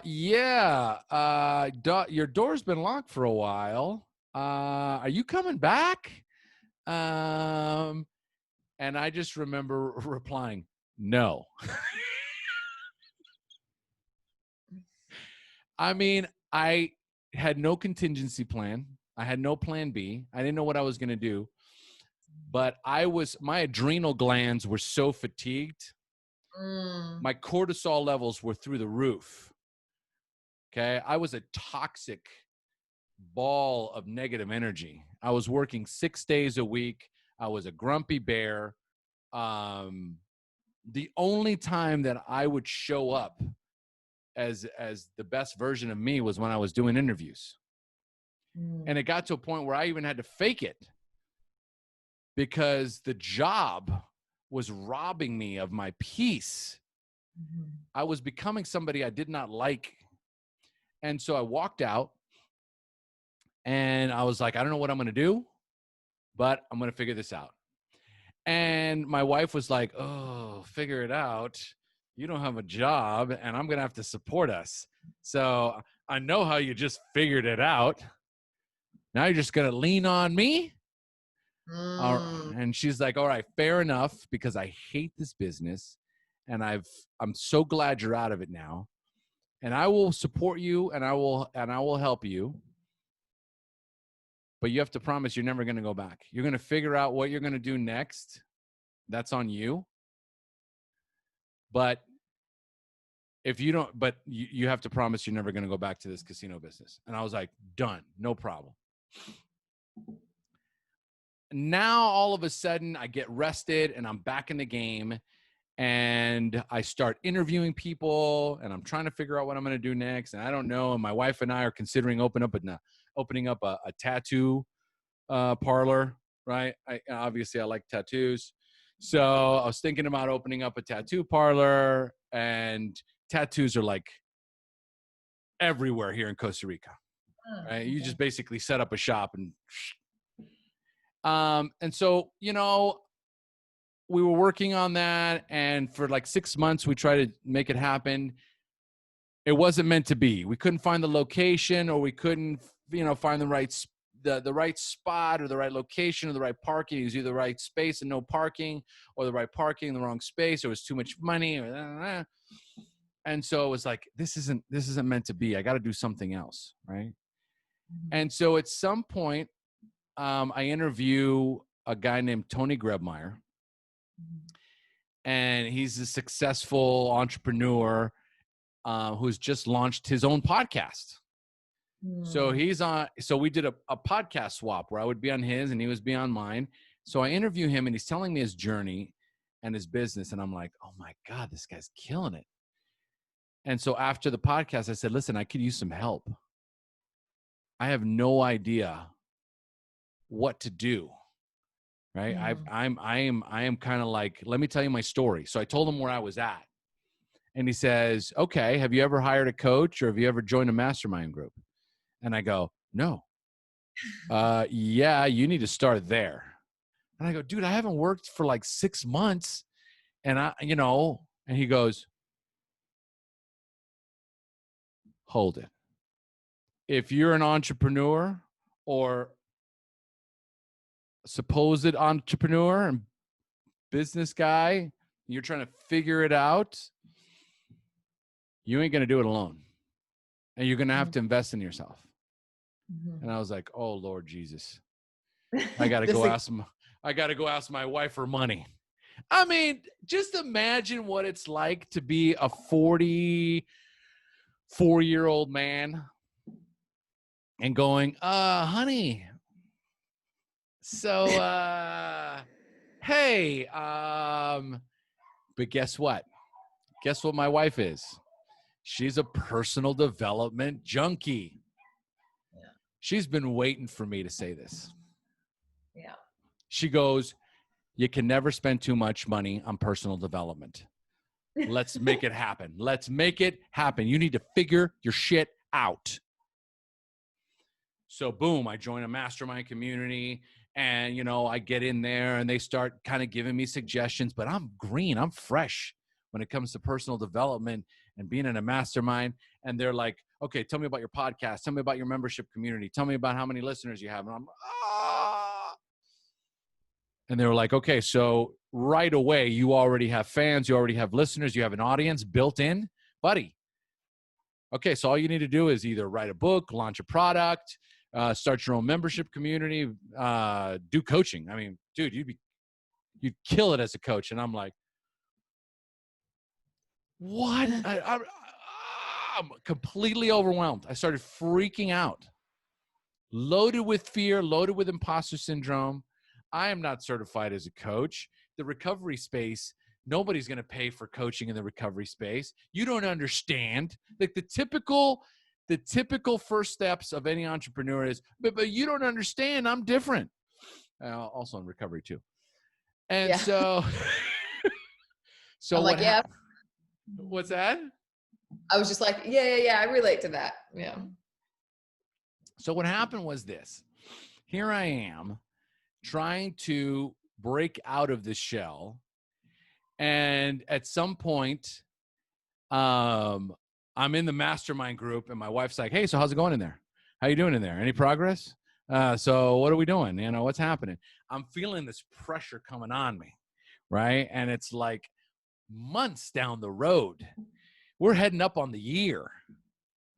your door's been locked for a while. Are you coming back? And I just remember replying, no. I had no contingency plan. I had no plan B. I didn't know what I was going to do, but my adrenal glands were so fatigued. My cortisol levels were through the roof. Okay. I was a toxic ball of negative energy. I was working 6 days a week. I was a grumpy bear. The only time that I would show up as the best version of me was when I was doing interviews. And it got to a point where I even had to fake it because the job was robbing me of my peace. I was becoming somebody I did not like. And so I walked out and I was like, I don't know what I'm going to do, but I'm going to figure this out. And my wife was like, oh, figure it out. You don't have a job and I'm going to have to support us. So I know how you just figured it out. Now you're just going to lean on me. And she's like, all right, fair enough, because I hate this business and I'm so glad you're out of it now. And I will support you and I will help you. but you have to promise you're never going to go back. You're going to figure out what you're going to do next. That's on you. But if you don't, but you have to promise you're never going to go back to this casino business. And I was like, done, no problem. Now, all of a sudden, I get rested and I'm back in the game, and I start interviewing people, and I'm trying to figure out what I'm going to do next. And I don't know. And my wife and I are considering opening up a tattoo parlor, right? Obviously, I like tattoos. So I was thinking about opening up a tattoo parlor, and tattoos are like everywhere here in Costa Rica. Right? You just basically set up a shop and so, you know, we were working on that, and for like 6 months, we tried to make it happen. It wasn't meant to be. We couldn't find the location, or we couldn't, you know, find the right spot, or the right location, or the right parking. It was either the right space and no parking, or the right parking in the wrong space, or it was too much money, or and so it was like, this isn't meant to be. I got to do something else, right? And so at some point, I interview a guy named Tony Grebmeyer, and he's a successful entrepreneur who's just launched his own podcast. So we did a podcast swap where I would be on his and he was be on mine. So I interview him, and he's telling me his journey and his business. And I'm like, oh my God, this guy's killing it. And so after the podcast, I said, listen, I could use some help. I have no idea what to do. Right. I am kind of like, let me tell you my story. So I told him where I was at, and he says, okay, have you ever hired a coach, or have you ever joined a mastermind group? And I go, no. Yeah, you need to start there. And I go, dude, I haven't worked for like 6 months. And and he goes, hold it. If you're an entrepreneur or supposed entrepreneur and business guy, you're trying to figure it out, you ain't going to do it alone. And you're going to have to invest in yourself. And I was like, oh, Lord Jesus. I got to go ask my wife for money. I mean, just imagine what it's like to be a 44-year-old man and going, honey, so, hey, but guess what? Guess what my wife is? She's a personal development junkie. Yeah. She's been waiting for me to say this. Yeah. She goes, you can never spend too much money on personal development. Let's make it happen. Let's make it happen. You need to figure your shit out. So boom, I join a mastermind community, and, you know, I get in there and they start kind of giving me suggestions, but I'm green. I'm fresh when it comes to personal development and being in a mastermind. And they're like, okay, tell me about your podcast. Tell me about your membership community. Tell me about how many listeners you have. And I'm, And they were like, okay, so right away, you already have fans. You already have listeners. You have an audience built in, buddy. Okay, so all you need to do is either write a book, launch a product, start your own membership community, do coaching. I mean, dude, you'd kill it as a coach. And I'm like, what? I'm completely overwhelmed. I started freaking out, loaded with fear, loaded with imposter syndrome. I am not certified as a coach. The recovery space, nobody's going to pay for coaching in the recovery space. You don't understand. Like the typical first steps of any entrepreneur is, but you don't understand. I'm different. Also in recovery too. And yeah. so I'm like, yeah. What's that? I was just like, yeah. I relate to that. Yeah. So what happened was this. Here I am trying to break out of this shell. And at some point, I'm in the mastermind group, and my wife's like, hey, so how's it going in there? How you doing in there? Any progress? So what are we doing? You know, what's happening? I'm feeling this pressure coming on me, right? And it's like months down the road. We're heading up on the year.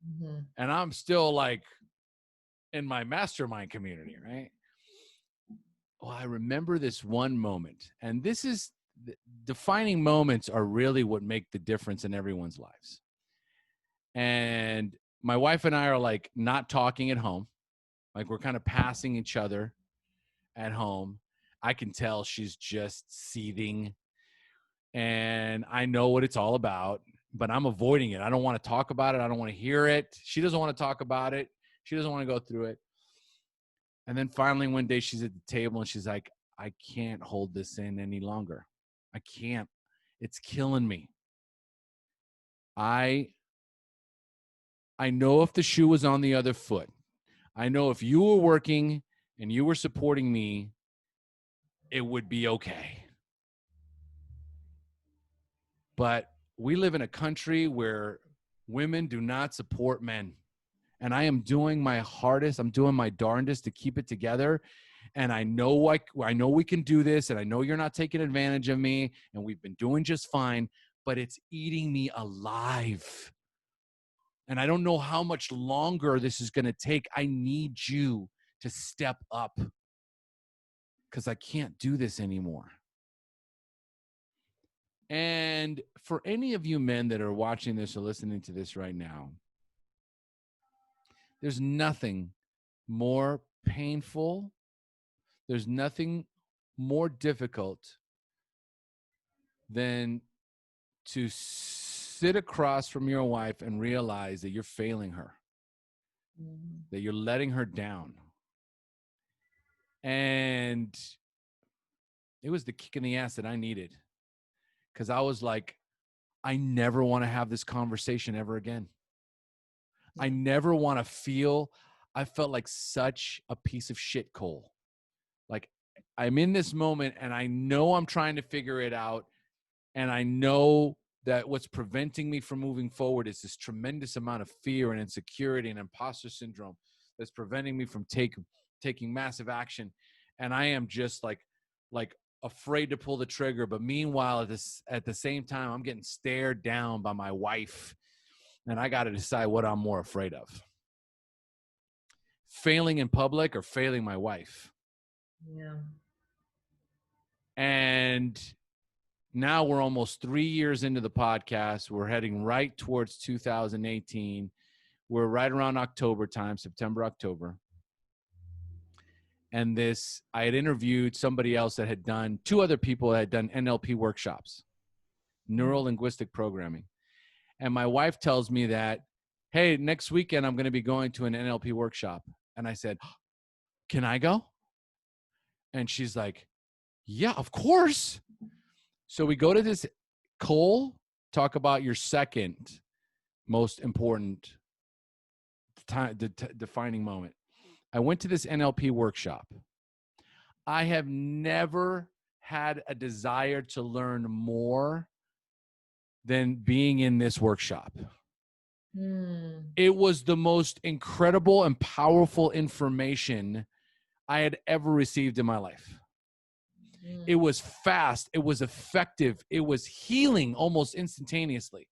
Mm-hmm. And I'm still like in my mastermind community, right? Well, I remember this one moment, and this is defining moments are really what make the difference in everyone's lives. And my wife and I are like not talking at home. Like we're kind of passing each other at home. I can tell she's just seething, and I know what it's all about, but I'm avoiding it. I don't want to talk about it. I don't want to hear it. She doesn't want to talk about it. She doesn't want to go through it. And then finally one day she's at the table and she's like, I can't hold this in any longer. I can't. It's killing me. I know if the shoe was on the other foot, I know if you were working and you were supporting me, it would be okay. But we live in a country where women do not support men. And I am doing my hardest. I'm doing my darndest to keep it together. And I know I know we can do this. And I know you're not taking advantage of me. And we've been doing just fine. But it's eating me alive. And I don't know how much longer this is going to take. I need you to step up. Because I can't do this anymore. And for any of you men that are watching this or listening to this right now, there's nothing more painful. There's nothing more difficult than to sit across from your wife and realize that you're failing her, that you're letting her down. And it was the kick in the ass that I needed, because I was like, I never want to have this conversation ever again. I never want to feel, I felt like such a piece of shit coal. Like I'm in this moment and I know I'm trying to figure it out. And I know that what's preventing me from moving forward is this tremendous amount of fear and insecurity and imposter syndrome that's preventing me from taking massive action. And I am just like afraid to pull the trigger. But meanwhile, at the same time, I'm getting stared down by my wife. And I got to decide what I'm more afraid of. Failing in public or failing my wife. Yeah. And now we're almost 3 years into the podcast. We're heading right towards 2018. We're right around October time, September, October. And I had interviewed somebody else that had done, two other people that had done NLP workshops, neuro-linguistic programming. And my wife tells me that, hey, next weekend I'm going to be going to an NLP workshop. And I said, can I go? And she's like, yeah, of course. So we go to this, Cole, talk about your second most important defining moment. I went to this NLP workshop. I have never had a desire to learn more than being in this workshop. It was the most incredible and powerful information I had ever received in my life. It was fast. It was effective. It was healing almost instantaneously.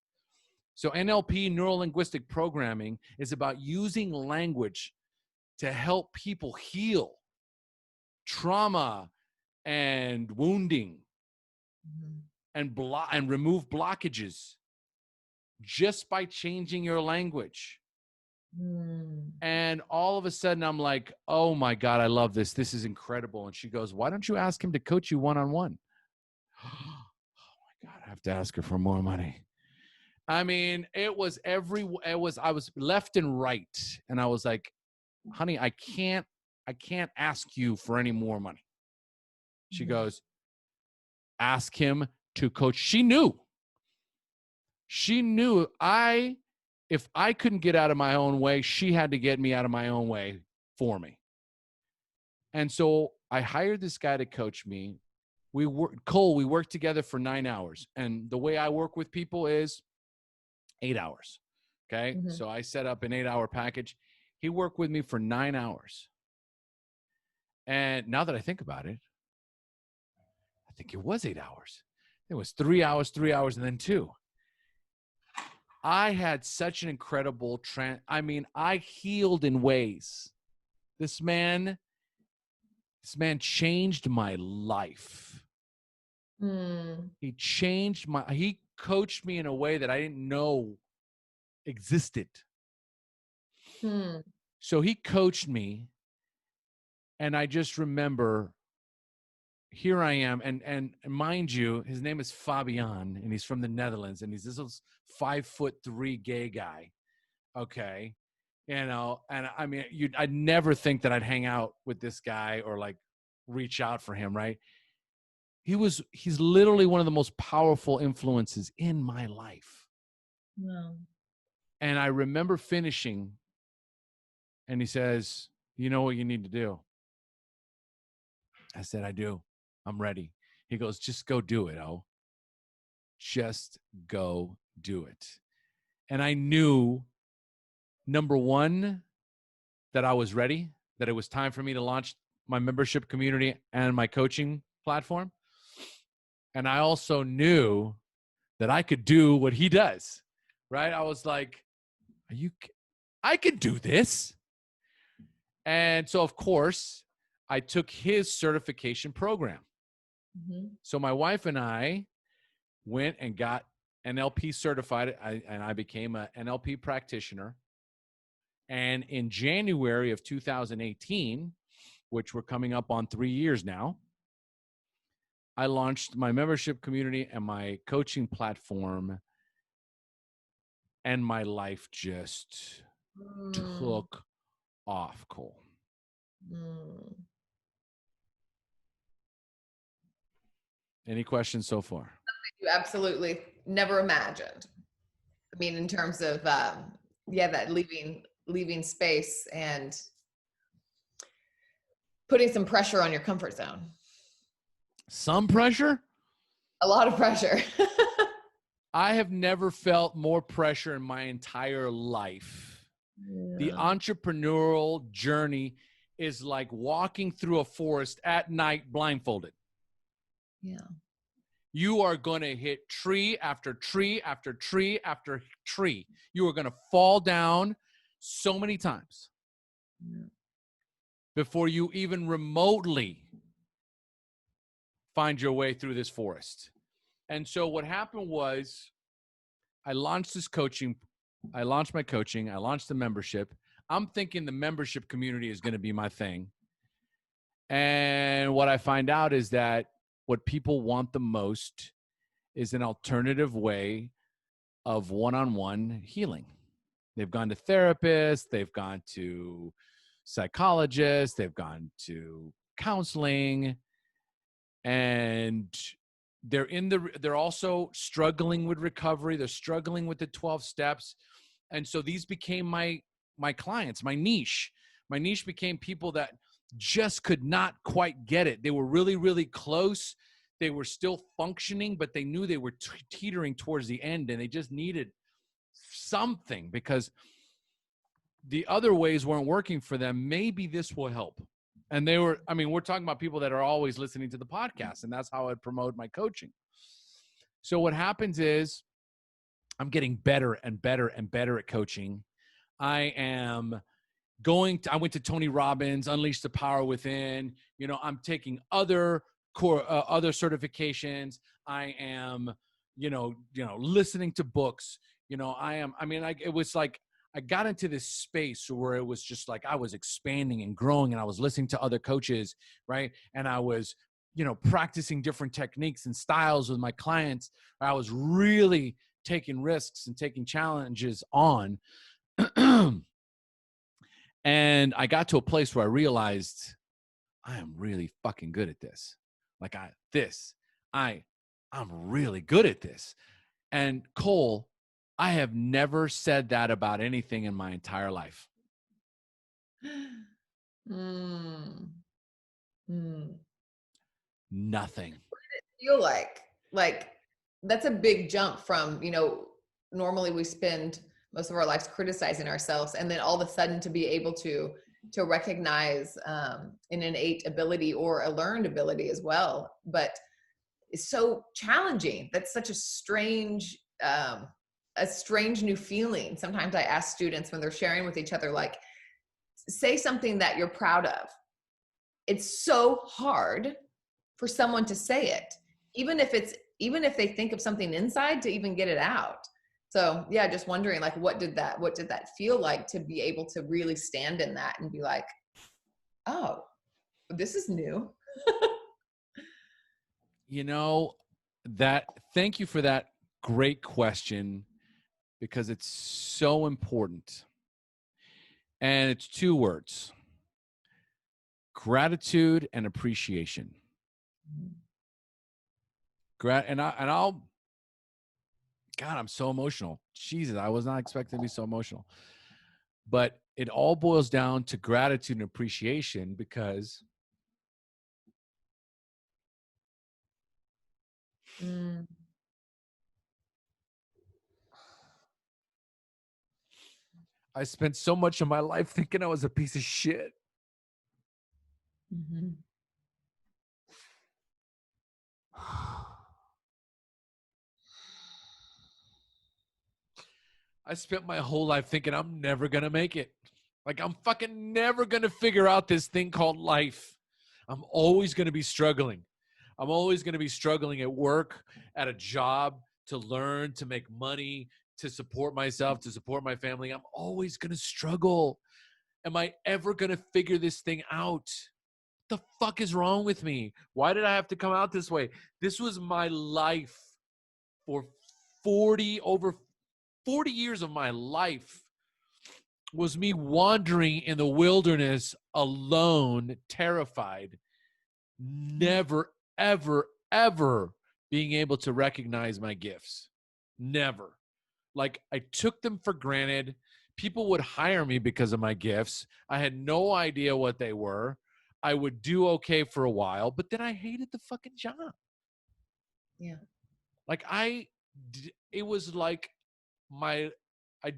So NLP, neuro-linguistic programming, is about using language to help people heal trauma and wounding and remove blockages just by changing your language. And all of a sudden I'm like, oh my God, I love this. This is incredible. And she goes, why don't you ask him to coach you one-on-one? Oh my God, I have to ask her for more money. I mean, I was left and right. And I was like, honey, I can't ask you for any more money. She goes, ask him to coach. She knew if I couldn't get out of my own way, she had to get me out of my own way for me. And so I hired this guy to coach me. We worked together for 9 hours. And the way I work with people is 8 hours. Okay. So I set up an 8-hour package. He worked with me for 9 hours. And now that I think about it, I think it was 8 hours. It was 3 hours, and then 2. I had such an incredible I healed in ways This man changed my life. He coached me in a way that I didn't know existed. So he coached me, and I just remember, here I am, and mind you, his name is Fabian, and he's from the Netherlands, and he's this 5'3" gay guy. Okay. And I mean, I'd never think that I'd hang out with this guy or like reach out for him, right? He's literally one of the most powerful influences in my life. Wow. And I remember finishing, and he says, "You know what you need to do?" I said, "I do. I'm ready." He goes, "Just go do it, O. Just go do it." And I knew, number one, that I was ready, that it was time for me to launch my membership community and my coaching platform. And I also knew that I could do what he does, right? I was like, I could do this. And so, of course, I took his certification program. So my wife and I went and got NLP certified, and I became an NLP practitioner. And in January of 2018, which we're coming up on 3 years now, I launched my membership community and my coaching platform, and my life just took off, Cole. Any questions so far? You absolutely never imagined. I mean, in terms of, that leaving space and putting some pressure on your comfort zone. Some pressure? A lot of pressure. I have never felt more pressure in my entire life. Yeah. The entrepreneurial journey is like walking through a forest at night blindfolded. Yeah. You are going to hit tree after tree after tree after tree. You are going to fall down so many times before you even remotely find your way through this forest. And so what happened was, I launched this coaching. I launched my coaching. I launched the membership. I'm thinking the membership community is going to be my thing. And what I find out is that what people want the most is an alternative way of one-on-one healing. They've gone to therapists, they've gone to psychologists, they've gone to counseling, and they're also struggling with recovery. They're struggling with the 12 steps. And so these became my clients, my niche. My niche became people that just could not quite get it. They were really, really close. They were still functioning, but they knew they were teetering towards the end, and they just needed something because the other ways weren't working for them. Maybe this will help. And we're talking about people that are always listening to the podcast, and that's how I promote my coaching. So what happens is I'm getting better and better and better at coaching. I went to Tony Robbins, Unleash the Power Within. I'm taking other certifications. I am, listening to books. It was like, I got into this space where it was just like I was expanding and growing, and I was listening to other coaches, right? And I was, practicing different techniques and styles with my clients. I was really taking risks and taking challenges on. And I got to a place where I realized I am really fucking good at this. I'm really good at this. And Cole, I have never said that about anything in my entire life. Nothing. What did it feel like? Like, that's a big jump from, normally we spend most of our lives criticizing ourselves, and then all of a sudden to be able to recognize an innate ability or a learned ability as well. But it's so challenging. That's such a strange new feeling. Sometimes I ask students when they're sharing with each other, like, say something that you're proud of. It's so hard for someone to say it, even if they think of something inside to even get it out. So yeah, just wondering, like, what did that feel like to be able to really stand in that and be like, oh, this is new. Thank you for that great question, because it's so important. And it's 2 words: gratitude and appreciation. God, I'm so emotional. Jesus, I was not expecting to be so emotional. But it all boils down to gratitude and appreciation, because I spent so much of my life thinking I was a piece of shit. Mm-hmm. I spent my whole life thinking I'm never going to make it. Like, I'm fucking never going to figure out this thing called life. I'm always going to be struggling. I'm always going to be struggling at work, at a job, to learn, to make money, to support myself, to support my family. I'm always going to struggle. Am I ever going to figure this thing out? What the fuck is wrong with me? Why did I have to come out this way? This was my life for over 40 years of my life, was me wandering in the wilderness alone, terrified, never, ever, ever being able to recognize my gifts. Never. Like, I took them for granted. People would hire me because of my gifts. I had no idea what they were. I would do okay for a while, but then I hated the fucking job. Yeah. Like, it was like I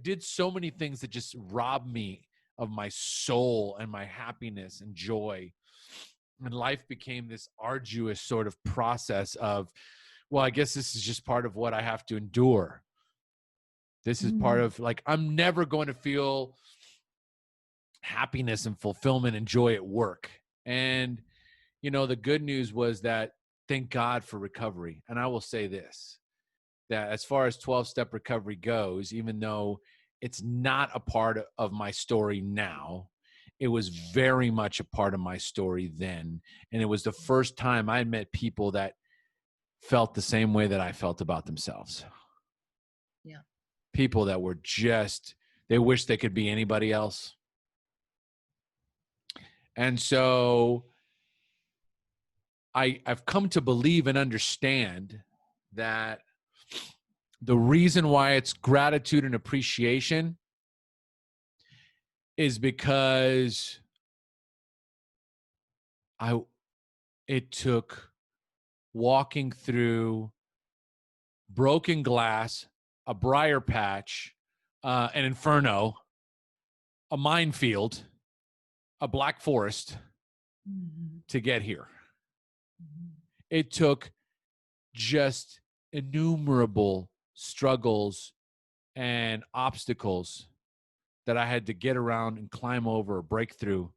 did so many things that just robbed me of my soul and my happiness and joy. And life became this arduous sort of process of, well, I guess this is just part of what I have to endure. This is part of, like, I'm never going to feel happiness and fulfillment and joy at work. And, the good news was that, thank God for recovery. And I will say this, that as far as 12-step recovery goes, even though it's not a part of my story now, it was very much a part of my story then. And it was the first time I met people that felt the same way that I felt about themselves. Yeah. People that were just, they wish they could be anybody else. And so I've come to believe and understand that the reason why it's gratitude and appreciation is because it took walking through broken glass, a briar patch, an inferno, a minefield, a black forest to get here. It took just innumerable struggles and obstacles that I had to get around and climb over or break through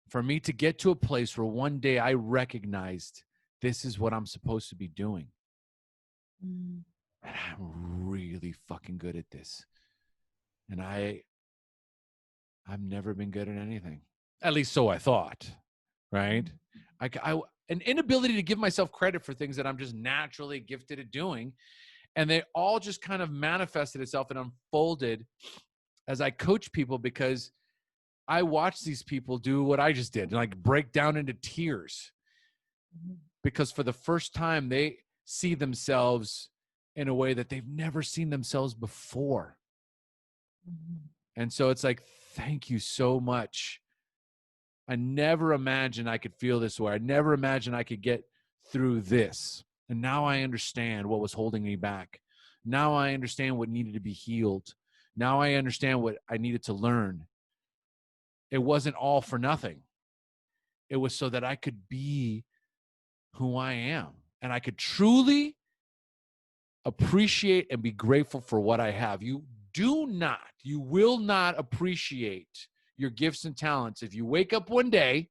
for me to get to a place where one day I recognized this is what I'm supposed to be doing. And I'm really fucking good at this. And I've never been good at anything. At least so I thought, right? An inability to give myself credit for things that I'm just naturally gifted at doing. And they all just kind of manifested itself and unfolded as I coach people, because I watched these people do what I just did, like break down into tears, because for the first time they see themselves in a way that they've never seen themselves before. And so it's like, thank you so much. I never imagined I could feel this way. I never imagined I could get through this. And now I understand what was holding me back. Now I understand what needed to be healed. Now I understand what I needed to learn. It wasn't all for nothing. It was so that I could be who I am. And I could truly appreciate and be grateful for what I have. You will not appreciate, your gifts and talents. If you wake up one day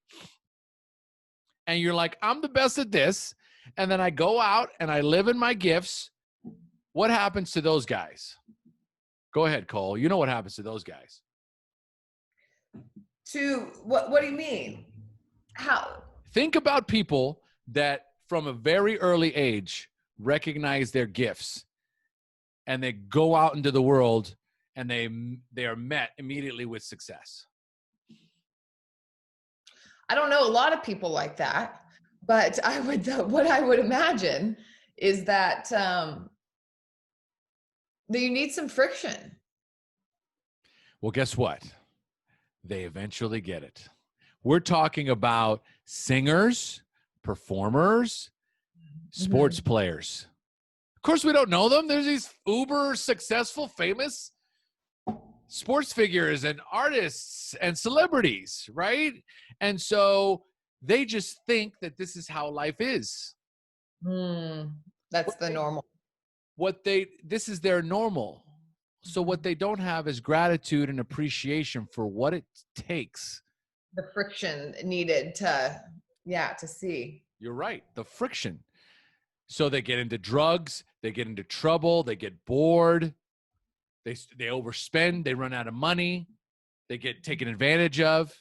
and you're like, I'm the best at this, and then I go out and I live in my gifts, what happens to those guys? Go ahead, Cole. You know what happens to those guys. To what do you mean? How? Think about people that from a very early age recognize their gifts and they go out into the world and they are met immediately with success. I don't know a lot of people like that, but what I would imagine is that you need some friction. Well, guess what? They eventually get it. We're talking about singers, performers, sports players. Of course, we don't know them. There's these uber successful, famous sports figures and artists and celebrities, right? And so they just think that this is how life is. That's the normal. This is their normal. So what they don't have is gratitude and appreciation for what it takes. The friction needed to see. You're right. The friction. So they get into drugs, they get into trouble, they get bored, they overspend, they run out of money, they get taken advantage of.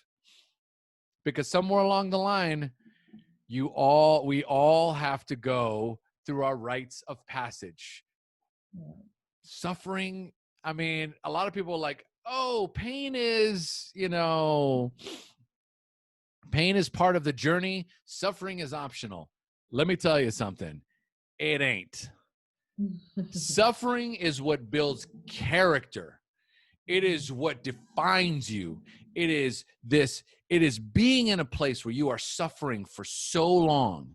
Because somewhere along the line, we all have to go through our rites of passage. Suffering, I mean, a lot of people are like, oh, pain is part of the journey. Suffering is optional. Let me tell you something. It ain't. Suffering is what builds character. It is what defines you. It is being in a place where you are suffering for so long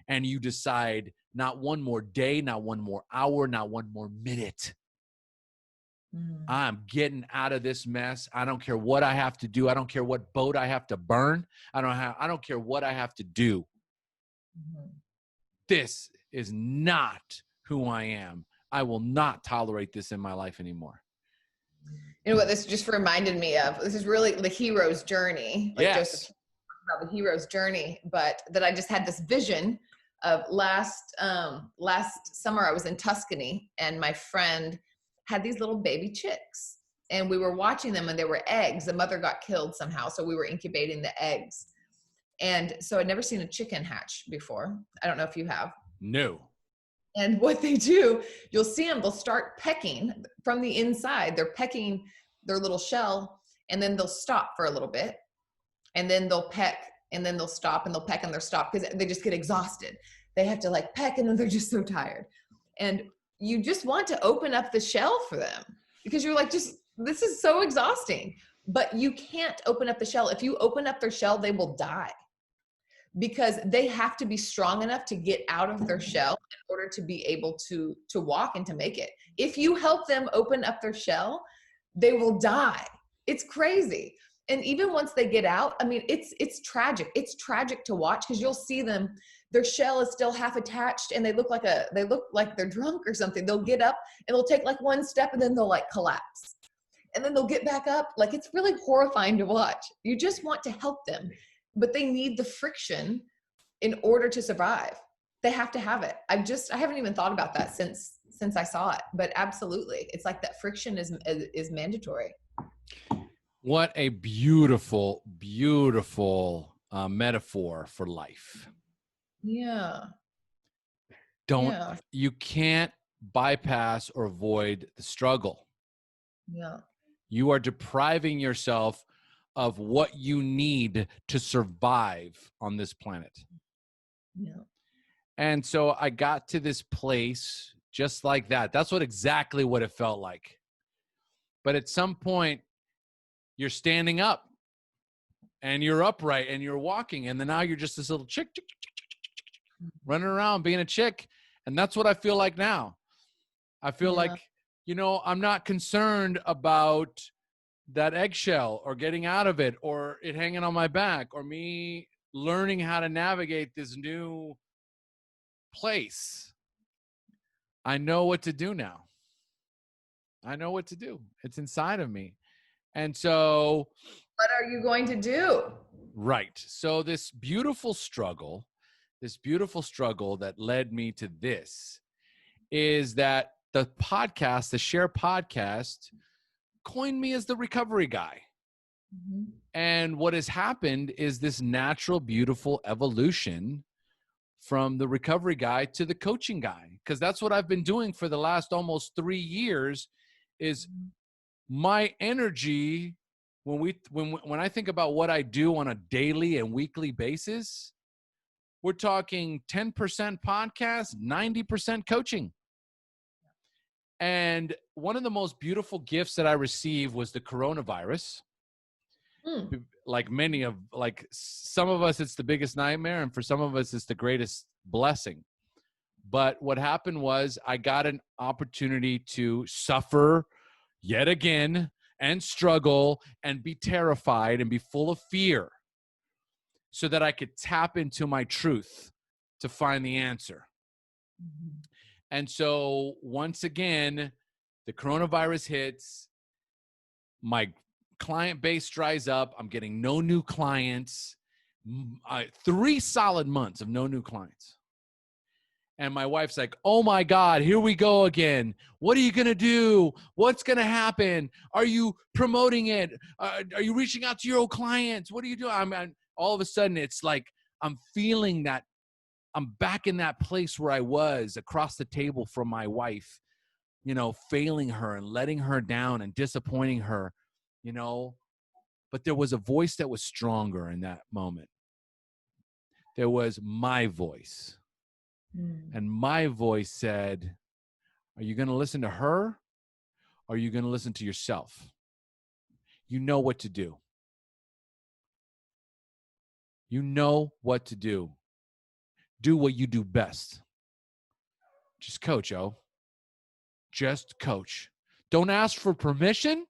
and you decide not one more day, not one more hour, not one more minute. I'm getting out of this mess. I don't care what I have to do. I don't care what boat I have to burn. I don't care what I have to do. This is not who I am. I will not tolerate this in my life anymore. You know what this just reminded me of? This is really the hero's journey. Like yes. Joseph about the hero's journey, but that I just had this vision of last summer. I was in Tuscany and my friend had these little baby chicks and we were watching them and they were eggs. The mother got killed somehow. So we were incubating the eggs. And so I'd never seen a chicken hatch before. I don't know if you have. No. And what they do, you'll see them, they'll start pecking from the inside. They're pecking their little shell and then they'll stop for a little bit and then they'll peck and then they'll stop and they'll peck and they'll stop because they just get exhausted. They have to like peck and then they're just so tired. And you just want to open up the shell for them because you're like, this is so exhausting, but you can't open up the shell. If you open up their shell, they will die because they have to be strong enough to get out of their shell in order to be able to walk and to make it. If you help them open up their shell, they will die. It's crazy. And even once they get out, I mean, it's tragic. It's tragic to watch because you'll see them, their shell is still half attached and they look like they're drunk or something. They'll get up and they'll take like one step and then they'll like collapse. And then they'll get back up. Like it's really horrifying to watch. You just want to help them, but they need the friction in order to survive. They have to have it. I haven't even thought about that since I saw it, but absolutely. It's like that friction is mandatory. What a beautiful, beautiful metaphor for life. Yeah. You can't bypass or avoid the struggle. Yeah. You are depriving yourself of what you need to survive on this planet. Yeah. And so I got to this place just like that. That's exactly what it felt like. But at some point, you're standing up and you're upright and you're walking. And then now you're just this little chick running around being a chick. And that's what I feel like now. I feel like, I'm not concerned about that eggshell or getting out of it or it hanging on my back or me learning how to navigate this new place. I know what to do now. I know what to do. It's inside of me. And so What are you going to do? Right. So this beautiful struggle that led me to this is that the podcast, the SHAIR Podcast, coined me as the recovery guy. Mm-hmm. And what has happened is this natural, beautiful evolution from the recovery guy to the coaching guy, because that's what I've been doing for the last almost 3 years. Is my energy, when I think about what I do on a daily and weekly basis, we're talking 10% podcast, 90% coaching. And one of the most beautiful gifts that I received was the coronavirus. Like some of us, it's the biggest nightmare, and for some of us, it's the greatest blessing. But what happened was I got an opportunity to suffer yet again and struggle and be terrified and be full of fear so that I could tap into my truth to find the answer. Mm-hmm. And so once again, the coronavirus hits, my client base dries up. I'm getting no new clients, 3 solid months of no new clients. And my wife's like, oh my God, here we go again. What are you going to do? What's going to happen? Are you promoting it? Are you reaching out to your old clients? What are you doing? All of a sudden, it's like I'm feeling that I'm back in that place where I was across the table from my wife, failing her and letting her down and disappointing her, But there was a voice that was stronger in that moment. There was my voice. And my voice said, are you going to listen to her? Or are you going to listen to yourself? You know what to do. You know what to do. Do what you do best. Just coach, Just coach. Don't ask for permission.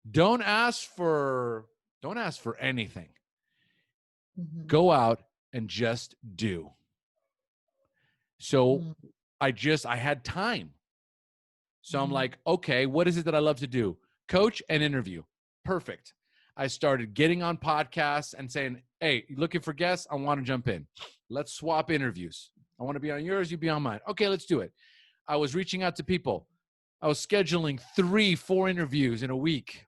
Don't ask for anything. Mm-hmm. Go out and just do. So I had time. So I'm like, okay, what is it that I love to do? Coach and interview. Perfect. I started getting on podcasts and saying, hey, you looking for guests? I want to jump in. Let's swap interviews. I want to be on yours, you be on mine. Okay, let's do it. I was reaching out to people. I was scheduling 3-4 interviews in a week.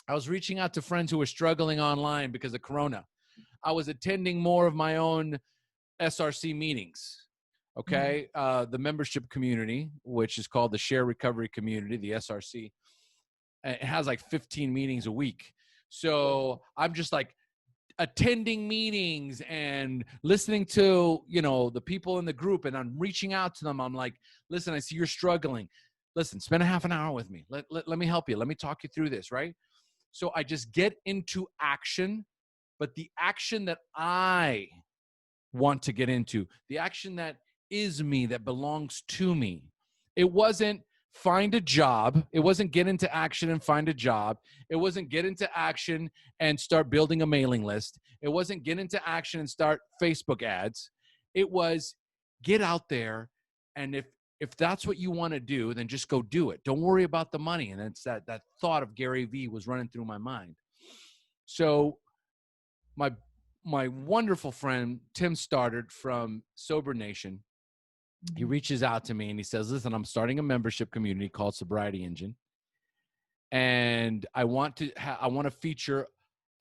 I was reaching out to friends who were struggling online because of Corona. I was attending more of my own SRC meetings, okay? The membership community, which is called the SHAIR Recovery Community, the SRC. It has like 15 meetings a week. So I'm just like attending meetings and listening to, the people in the group, and I'm reaching out to them. I'm like, listen, I see you're struggling. Listen, spend a half an hour with me. Let me help you. Let me talk you through this, right? So I just get into action, but the action that I want to get into, the action that is me, that belongs to me. It wasn't find a job. It wasn't get into action and find a job. It wasn't get into action and start building a mailing list. It wasn't get into action and start Facebook ads. It was get out there, and if that's what you want to do, then just go do it. Don't worry about the money. And it's that thought of Gary Vee was running through my mind. So my wonderful friend, Tim Stoddard from Sober Nation, he reaches out to me and he says, listen, I'm starting a membership community called Sobriety Engine. And I want to feature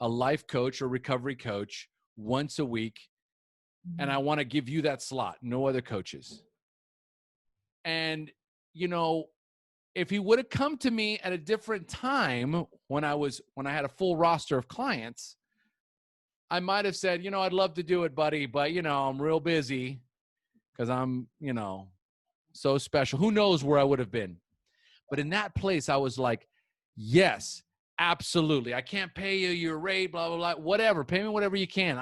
a life coach or recovery coach once a week. And I want to give you that slot, no other coaches. And, if he would have come to me at a different time when I had a full roster of clients, I might have said, I'd love to do it, buddy, but, I'm real busy because I'm, so special. Who knows where I would have been? But in that place, I was like, yes, absolutely. I can't pay you your rate, blah, blah, blah, whatever. Pay me whatever you can.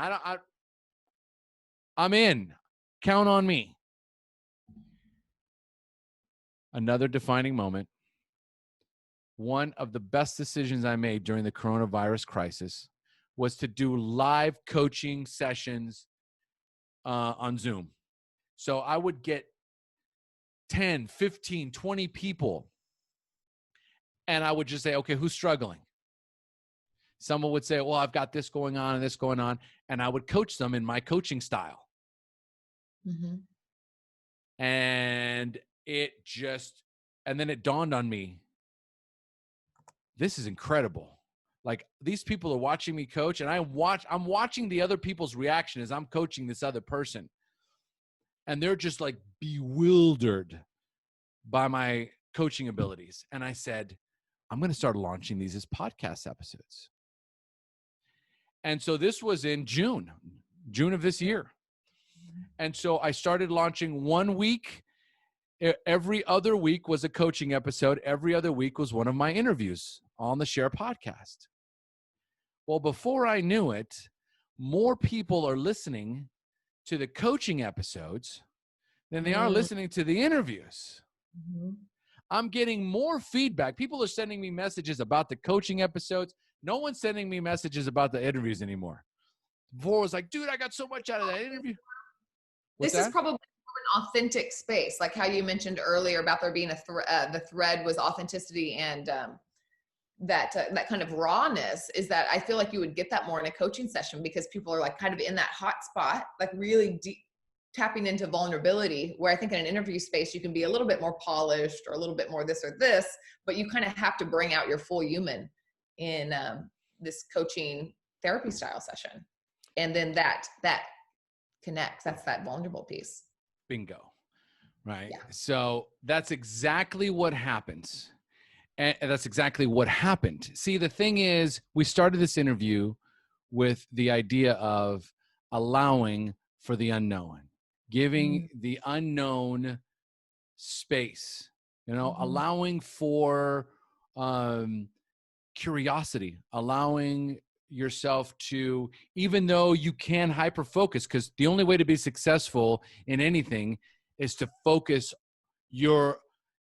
I'm in. Count on me. Another defining moment. One of the best decisions I made during the coronavirus crisis was to do live coaching sessions on Zoom. So I would get 10, 15, 20 people, and I would just say, okay, who's struggling? Someone would say, well, I've got this going on and this going on. And I would coach them in my coaching style. And then it dawned on me, this is incredible. Like, these people are watching me coach, and I'm watching the other people's reaction as I'm coaching this other person. And they're just like bewildered by my coaching abilities. And I said, I'm going to start launching these as podcast episodes. And so this was in June of this year. And so I started launching 1 week. Every other week was a coaching episode. Every other week was one of my interviews on the SHAIR Podcast. Well, before I knew it, more people are listening to the coaching episodes than they are listening to the interviews. I'm getting more feedback. People are sending me messages about the coaching episodes. No one's sending me messages about the interviews anymore. Before it was like, dude, I got so much out of that interview. This is probably an authentic space, like how you mentioned earlier about there being the thread was authenticity and that kind of rawness. Is that I feel like you would get that more in a coaching session because people are like kind of in that hot spot, like really deep, tapping into vulnerability, where I think in an interview space, you can be a little bit more polished or a little bit more this or this, but you kind of have to bring out your full human in this coaching therapy style session. And then that connects. That's that vulnerable piece. Bingo. Right. Yeah. So that's exactly what happens. And that's exactly what happened. See, the thing is, we started this interview with the idea of allowing for the unknown, giving the unknown space, allowing for curiosity, allowing yourself to, even though you can hyper focus, because the only way to be successful in anything is to focus your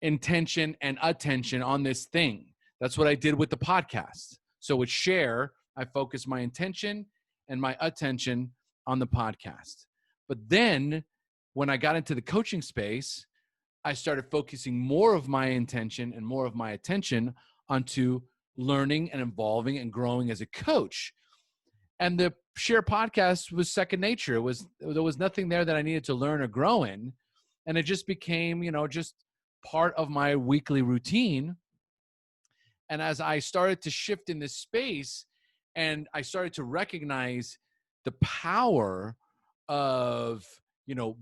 intention and attention on this thing. That's what I did with the podcast. So with SHAIR, I focused my intention and my attention on the podcast. But then when I got into the coaching space, I started focusing more of my intention and more of my attention onto learning and evolving and growing as a coach. And the SHAIR Podcast was second nature. There was nothing there that I needed to learn or grow in. And it just became, just part of my weekly routine. And as I started to shift in this space and I started to recognize the power of,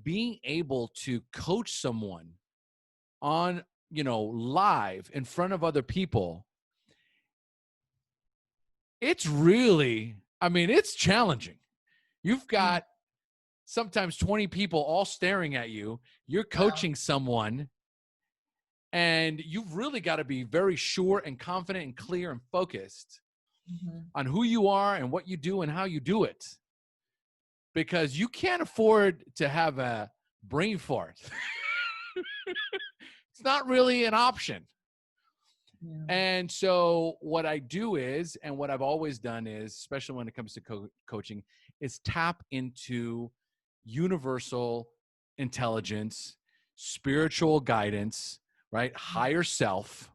being able to coach someone on, live in front of other people, it's really, it's challenging. You've got sometimes 20 people all staring at you. You're coaching someone, and you've really got to be very sure and confident and clear and focused on who you are and what you do and how you do it. Because you can't afford to have a brain fart. It's not really an option. Yeah. And so what I do is, and what I've always done is, especially when it comes to coaching, is tap into universal intelligence, spiritual guidance, right? Higher self.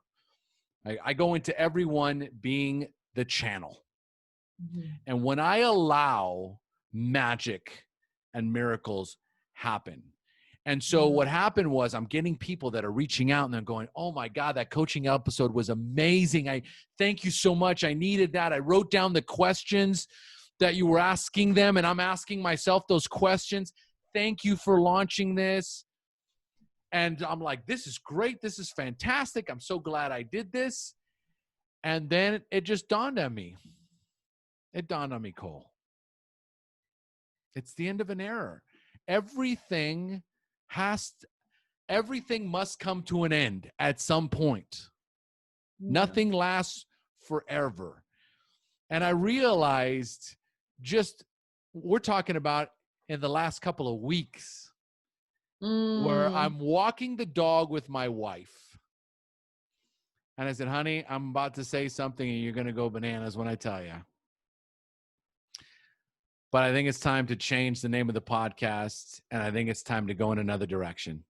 I go into everyone being the channel. And when I allow magic and miracles happen. And so what happened was I'm getting people that are reaching out and they're going, oh my God, that coaching episode was amazing. I thank you so much. I needed that. I wrote down the questions that you were asking them, and I'm asking myself those questions. Thank you for launching this. And I'm like, this is great. This is fantastic. I'm so glad I did this. And then it just dawned on me. It dawned on me, Cole. It's the end of an era. Everything must come to an end at some point. Yeah. Nothing lasts forever. And I realized we're talking about in the last couple of weeks where I'm walking the dog with my wife. And I said, honey, I'm about to say something and you're going to go bananas when I tell you. But I think it's time to change the name of the podcast, and I think it's time to go in another direction.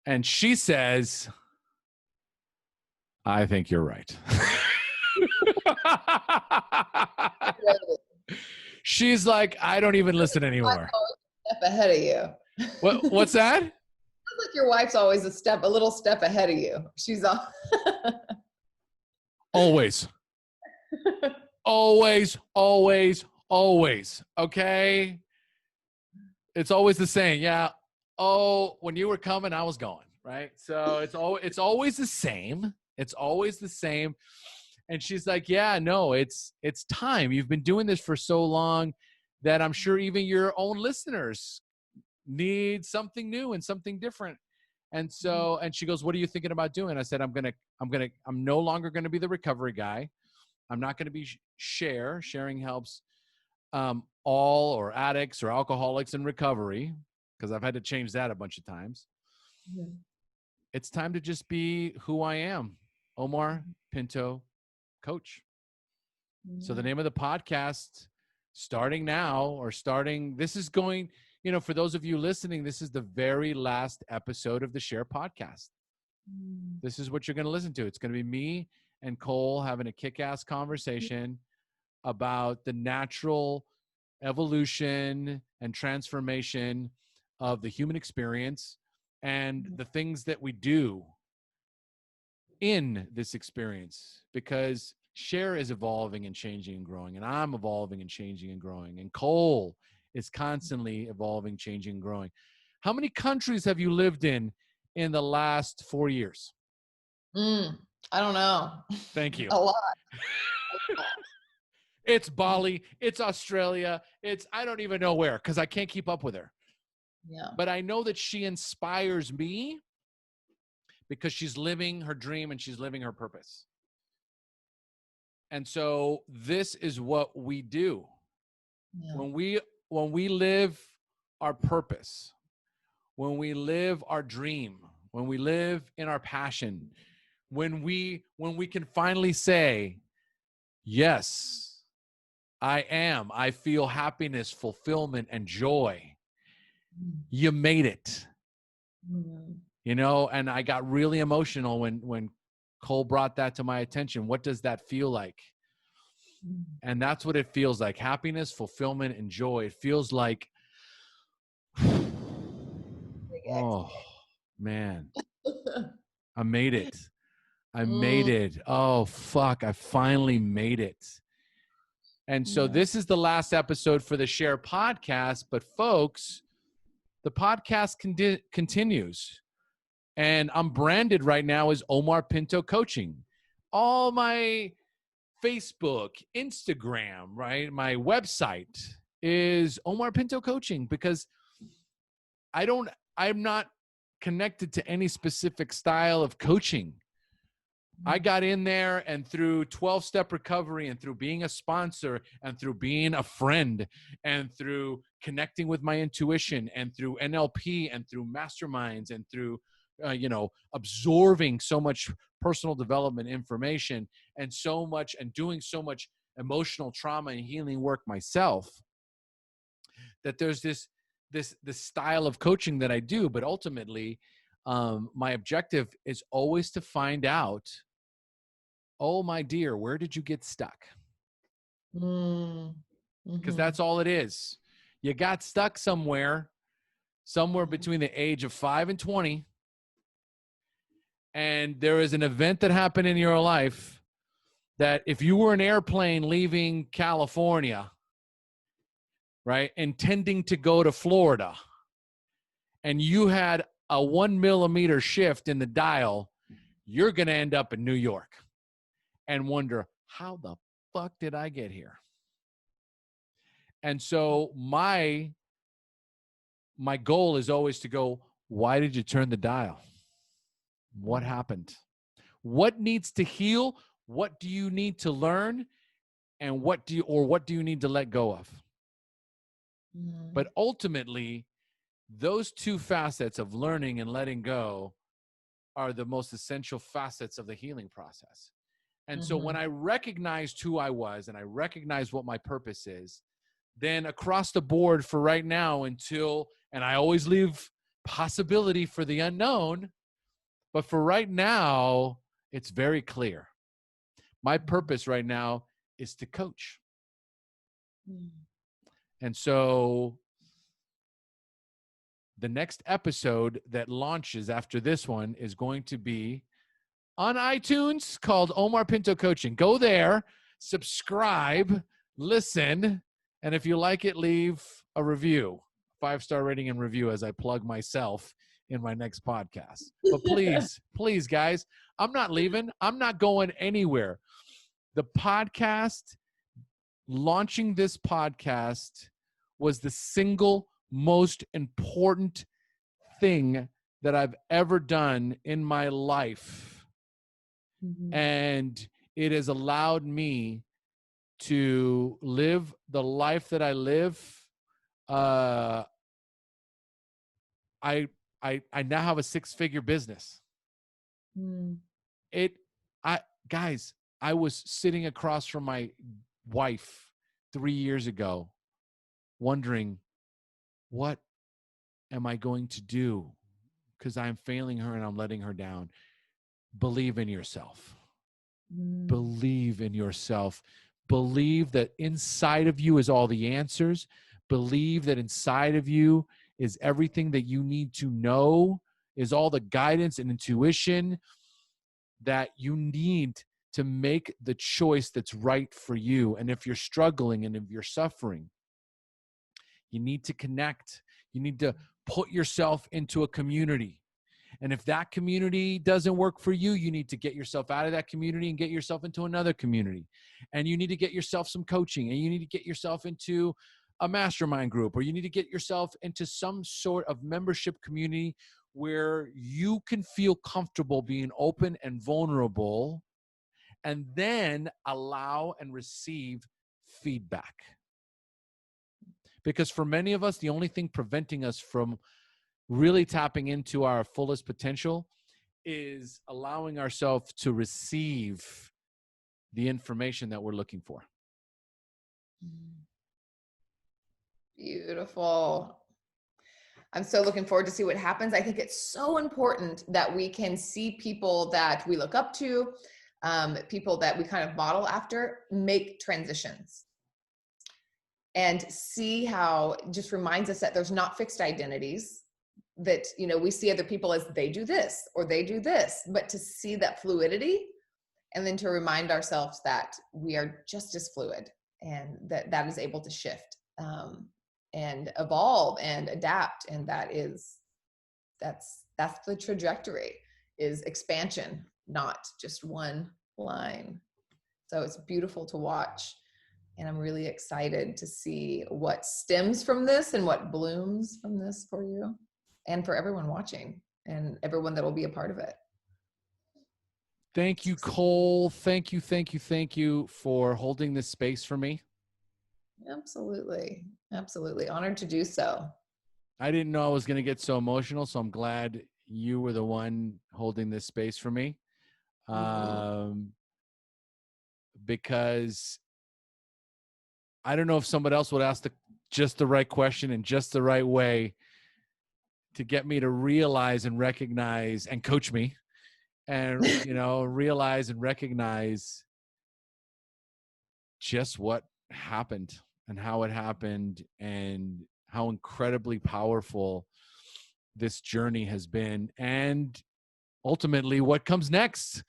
And she says, I think you're right. She's like, I don't even listen anymore. Step ahead of you. What's that? Sounds like your wife's always a little step ahead of you. She's all Always. Always. Okay. It's always the same. Yeah. Oh, when you were coming, I was going. Right. So it's always the same. It's always the same. And she's like, yeah, no, it's time. You've been doing this for so long that I'm sure even your own listeners need something new and something different. And so, and she goes, what are you thinking about doing? I said, I'm no longer going to be the recovery guy. I'm not going to be SHAIR. Sharing helps all or addicts or alcoholics in recovery, because I've had to change that a bunch of times. Mm-hmm. It's time to just be who I am, Omar Pinto Coach. Mm-hmm. So the name of the podcast, starting now, this is going, for those of you listening, this is the very last episode of the SHAIR Podcast. Mm-hmm. This is what you're going to listen to. It's going to be me and Cole having a kick-ass conversation about the natural evolution and transformation of the human experience and the things that we do in this experience, because SHAIR is evolving and changing and growing, and I'm evolving and changing and growing, and Cole is constantly evolving, changing, and growing. How many countries have you lived in the last 4 years? I don't know. Thank you. A lot. It's Bali. It's Australia. I don't even know where, because I can't keep up with her. Yeah. But I know that she inspires me because she's living her dream and she's living her purpose. And so this is what we do. Yeah. When we live our purpose, when we live our dream, when we live in our passion, when we can finally say, yes, I feel happiness, fulfillment, and joy. You made it. And I got really emotional when Cole brought that to my attention. What does that feel like? And that's what it feels like. Happiness, fulfillment, and joy. It feels like, oh, man, I made it. I made it. Oh, fuck. I finally made it. And so this is the last episode for the SHAIR Podcast. But folks, the podcast continues. And I'm branded right now as Omar Pinto Coaching. All my Facebook, Instagram, right? My website is Omar Pinto Coaching, because I'm not connected to any specific style of coaching. I got in there, and through 12-step recovery and through being a sponsor and through being a friend and through connecting with my intuition and through NLP and through masterminds and through, absorbing so much personal development information and doing so much emotional trauma and healing work myself, that there's this style of coaching that I do. But ultimately, my objective is always to find out, oh, my dear, where did you get stuck? Because that's all it is. You got stuck somewhere between the age of 5 and 20. And there is an event that happened in your life that if you were an airplane leaving California, right, intending to go to Florida, and you had a 1 millimeter shift in the dial, you're going to end up in New York and wonder, how the fuck did I get here? And so my goal is always to go, why did you turn the dial? What happened? What needs to heal? What do you need to learn? And what do you need to let go of? But ultimately, those two facets of learning and letting go are the most essential facets of the healing process. And so when I recognized who I was and I recognized what my purpose is, then across the board for right now and I always leave possibility for the unknown, but for right now, it's very clear. My purpose right now is to coach. Mm. And so the next episode that launches after this one is going to be on iTunes called Omar Pinto Coaching. Go there, subscribe, listen, and if you like it, leave a review, 5-star rating and review as I plug myself in my next podcast. But please, please, guys, I'm not leaving. I'm not going anywhere. The podcast, launching this podcast was the single most important thing that I've ever done in my life. Mm-hmm. And it has allowed me to live the life that I live. I now have a 6-figure business. Mm. Guys, I was sitting across from my wife 3 years ago, wondering, what am I going to do? Because I'm failing her and I'm letting her down. Believe in yourself. Believe in yourself. Believe that inside of you is all the answers. Believe that inside of you is everything that you need to know, is all the guidance and intuition that you need to make the choice that's right for you. And if you're struggling and if you're suffering, you need to connect. You need to put yourself into a community. And if that community doesn't work for you, you need to get yourself out of that community and get yourself into another community. And you need to get yourself some coaching, and you need to get yourself into a mastermind group, or you need to get yourself into some sort of membership community where you can feel comfortable being open and vulnerable, and then allow and receive feedback. Because for many of us, the only thing preventing us from really tapping into our fullest potential is allowing ourselves to receive the information that we're looking for. Beautiful. I'm so looking forward to see what happens. I think it's so important that we can see people that we look up to, people that we kind of model after, make transitions. And see how it just reminds us that there's not fixed identities, that, you know, we see other people as they do this or they do this, but to see that fluidity, and then to remind ourselves that we are just as fluid, and that is able to shift and evolve and adapt. And that's the trajectory, is expansion, not just one line. So it's beautiful to watch. And I'm really excited to see what stems from this and what blooms from this for you and for everyone watching and everyone that will be a part of it. Thank you, Cole. Thank you for holding this space for me. Absolutely. Absolutely. Honored to do so. I didn't know I was going to get so emotional, so I'm glad you were the one holding this space for me. Because I don't know if somebody else would ask just the right question in just the right way to get me to realize and recognize and coach me and, realize and recognize just what happened and how it happened and how incredibly powerful this journey has been, and ultimately what comes next.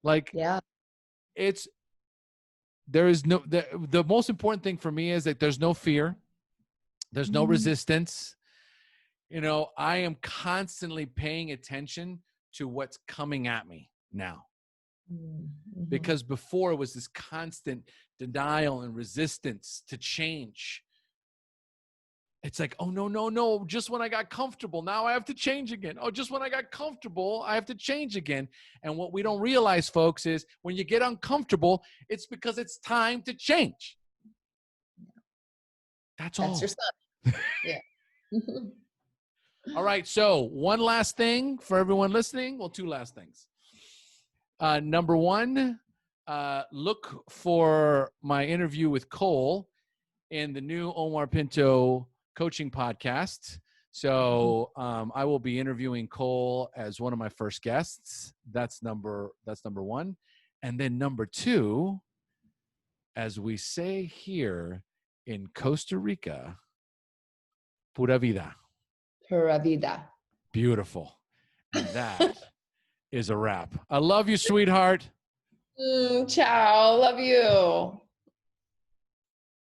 The most important thing for me is that there's no fear. There's no resistance. I am constantly paying attention to what's coming at me now. Because before it was this constant denial and resistance to change. It's like, oh, no. Just when I got comfortable, now I have to change again. Oh, just when I got comfortable, I have to change again. And what we don't realize, folks, is when you get uncomfortable, it's because it's time to change. That's all. That's your son. Yeah. All right. So one last thing for everyone listening. Well, two last things. Number one, look for my interview with Cole in the new Omar Pinto Coaching Podcast. So I will be interviewing Cole as one of my first guests. That's number one. And then number 2, as we say here in Costa Rica, pura vida. Pura vida. Beautiful. And that is a wrap. I love you, sweetheart. Ciao. Love you.